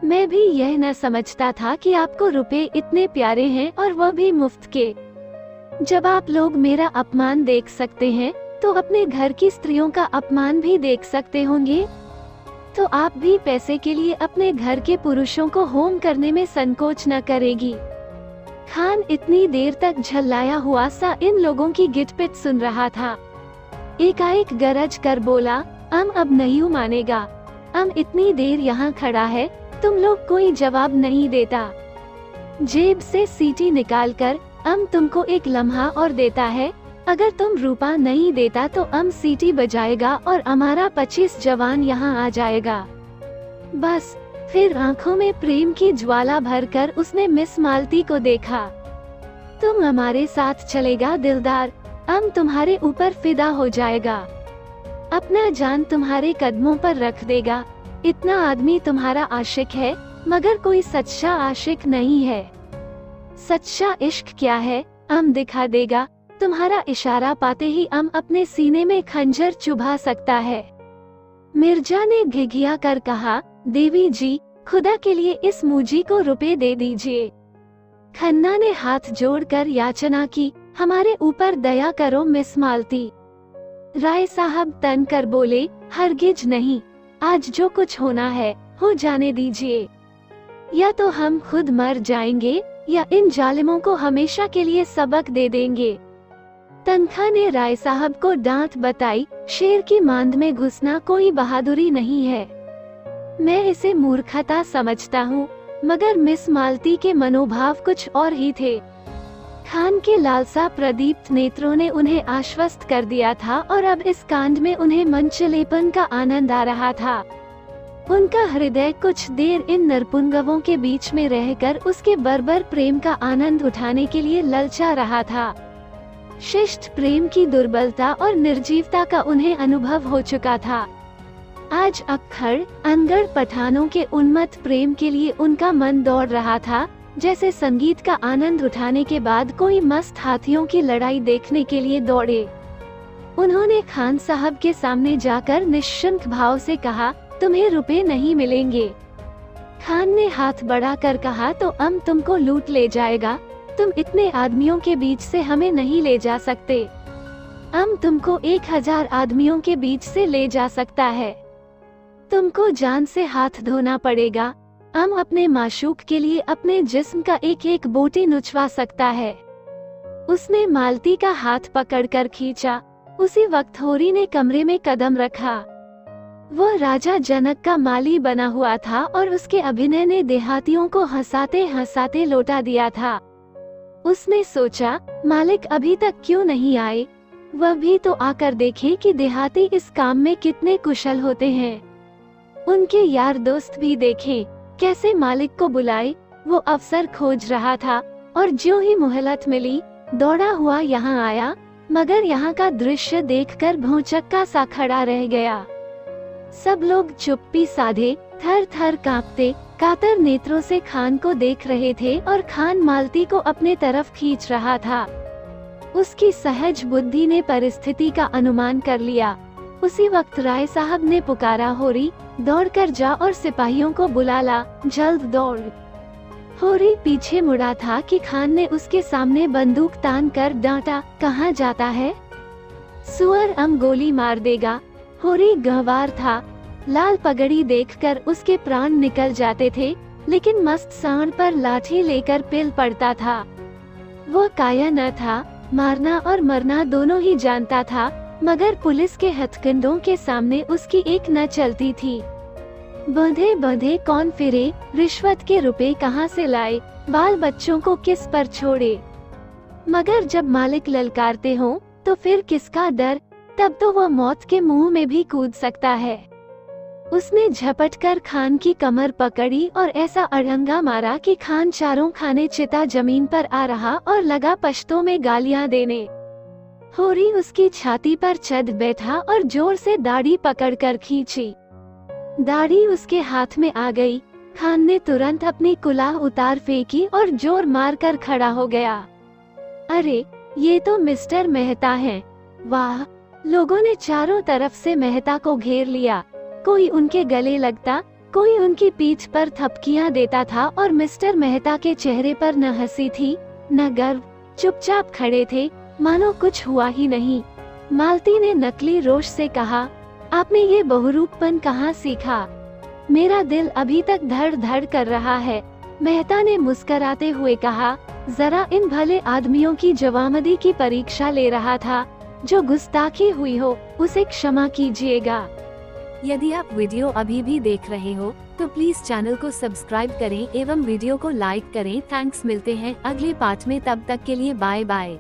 मैं भी यह न समझता था कि आपको रुपए इतने प्यारे हैं और वह भी मुफ्त के। जब आप लोग मेरा अपमान देख सकते हैं, तो अपने घर की स्त्रियों का अपमान भी देख सकते होंगे। तो आप भी पैसे के लिए अपने घर के पुरुषों को होम करने में संकोच न करेगी। खान इतनी देर तक झल्लाया हुआ सा इन लोगों की गिटपिट सुन रहा था। एकाएक गरज कर बोला, अब नहीं मानेगा। इतनी देर यहाँ खड़ा है, तुम लोग कोई जवाब नहीं देता। जेब से सीटी निकालकर तुमको एक लम्हा और देता है। अगर तुम रुपया नहीं देता तो सीटी बजाएगा और हमारा 25 जवान यहाँ आ जाएगा। बस फिर आंखों में प्रेम की ज्वाला भरकर उसने मिस मालती को देखा। तुम हमारे साथ चलेगा दिलदार, तुम्हारे ऊपर फिदा हो जाएगा, अपना जान तुम्हारे कदमों पर रख देगा। इतना आदमी तुम्हारा आशिक है, मगर कोई सच्चा आशिक नहीं है। सच्चा इश्क क्या है, दिखा देगा। तुम्हारा इशारा पाते ही अपने सीने में खंजर चुभा सकता है। मिर्जा ने घिघिया कर कहा, देवी जी, खुदा के लिए इस मुजी को रुपए दे दीजिए। खन्ना ने हाथ जोड़कर याचना की, हमारे ऊपर दया करो मिस मालती। राय साहब तन कर बोले, हरगिज नहीं, आज जो कुछ होना है हो जाने दीजिए। या तो हम खुद मर जाएंगे या इन जालिमों को हमेशा के लिए सबक दे देंगे। तनखा ने राय साहब को डांट बताई, शेर की मांद में घुसना कोई बहादुरी नहीं है। मैं इसे मूर्खता समझता हूँ, मगर मिस मालती के मनोभाव कुछ और ही थे। खान के लालसा प्रदीप्त नेत्रों ने उन्हें आश्वस्त कर दिया था और अब इस कांड में उन्हें मंचलेपन का आनंद आ रहा था। उनका हृदय कुछ देर इन नरपुंगवों के बीच में रहकर उसके बर्बर प्रेम का आनंद उठाने के लिए ललचा रहा था। शिष्ट प्रेम की दुर्बलता और निर्जीवता का उन्हें अनुभव हो चुका था। आज अक्खड़ अनगढ़ पठानों के उन्मत्त प्रेम के लिए उनका मन दौड़ रहा था, जैसे संगीत का आनंद उठाने के बाद कोई मस्त हाथियों की लड़ाई देखने के लिए दौड़े। उन्होंने खान साहब के सामने जाकर निश्शंक भाव से कहा, तुम्हें रुपए नहीं मिलेंगे। खान ने हाथ बढ़ाकर कहा, तो हम तुमको लूट ले जाएगा। तुम इतने आदमियों के बीच से हमें नहीं ले जा सकते। हम तुमको 1000 आदमियों के बीच से ले जा सकता है। तुमको जान से हाथ धोना पड़ेगा। हम अपने माशूक के लिए अपने जिस्म का एक एक बोटी नुचवा सकता है। उसने मालती का हाथ पकड़कर खींचा। उसी वक्त होरी ने कमरे में कदम रखा। वह राजा जनक का माली बना हुआ था और उसके अभिनय ने देहातियों को हंसाते हंसाते लौटा दिया था। उसने सोचा, मालिक अभी तक क्यों नहीं आए? वह भी तो आकर देखे कि देहाती इस काम में कितने कुशल होते हैं। उनके यार दोस्त भी देखें, कैसे मालिक को बुलाए। वो अवसर खोज रहा था और ज्यों ही मोहलत मिली, दौड़ा हुआ यहाँ आया, मगर यहाँ का दृश्य देखकर भौचक्का सा खड़ा रह गया। सब लोग चुप्पी साधे, थर थर कांपते, कातर नेत्रों से खान को देख रहे थे और खान मालती को अपने तरफ खींच रहा था। उसकी सहज बुद्धि ने परिस्थिति का अनुमान कर लिया। उसी वक्त राय साहब ने पुकारा, होरी दौड़कर जा और सिपाहियों को बुला ला, जल्द दौड़। होरी पीछे मुड़ा था कि खान ने उसके सामने बंदूक तान कर डांटा, कहाँ जाता है? सुअर गोली मार देगा। होरी गंवार था। लाल पगड़ी देखकर उसके प्राण निकल जाते थे, लेकिन मस्त सांड पर लाठी लेकर पिल पड़ता था। वो काया न था, मारना और मरना दोनों ही जानता था, मगर पुलिस के हथकंडों के सामने उसकी एक न चलती थी। बंधे बंधे कौन फिरे, रिश्वत के रुपए कहाँ से लाए, बाल बच्चों को किस पर छोड़े। मगर जब मालिक ललकारते हो तो फिर किसका डर? तब तो वह मौत के मुंह में भी कूद सकता है। उसने झपटकर खान की कमर पकड़ी और ऐसा अड़ंगा मारा कि खान चारों खाने चिता जमीन पर आ रहा और लगा पश्तों में गालियां देने। होरी उसकी छाती पर चढ़ बैठा और जोर से दाढ़ी पकड़कर खींची। दाढ़ी उसके हाथ में आ गई। खान ने तुरंत अपनी कुलाह उतार फेंकी और जोर मारकर खड़ा हो गया। अरे, ये तो मिस्टर मेहता हैं। वाह! लोगों ने चारों तरफ से मेहता को घेर लिया। कोई उनके गले लगता, कोई उनकी पीठ पर थपकियां देता था और मिस्टर मेहता के चेहरे पर न हंसी थी न गर्व। चुपचाप खड़े थे, मानो कुछ हुआ ही नहीं। मालती ने नकली रोष से कहा, आपने ये बहुरूपपन कहाँ सीखा? मेरा दिल अभी तक धड़ धड़ कर रहा है। मेहता ने मुस्कराते हुए कहा, जरा इन भले आदमियों की जवामदी की परीक्षा ले रहा था। जो गुस्ताखी हुई हो उसे क्षमा कीजिएगा। यदि आप वीडियो अभी भी देख रहे हो तो प्लीज चैनल को सब्सक्राइब करें एवं वीडियो को लाइक करें। थैंक्स। मिलते हैं अगले पार्ट में, तब तक के लिए बाय बाय।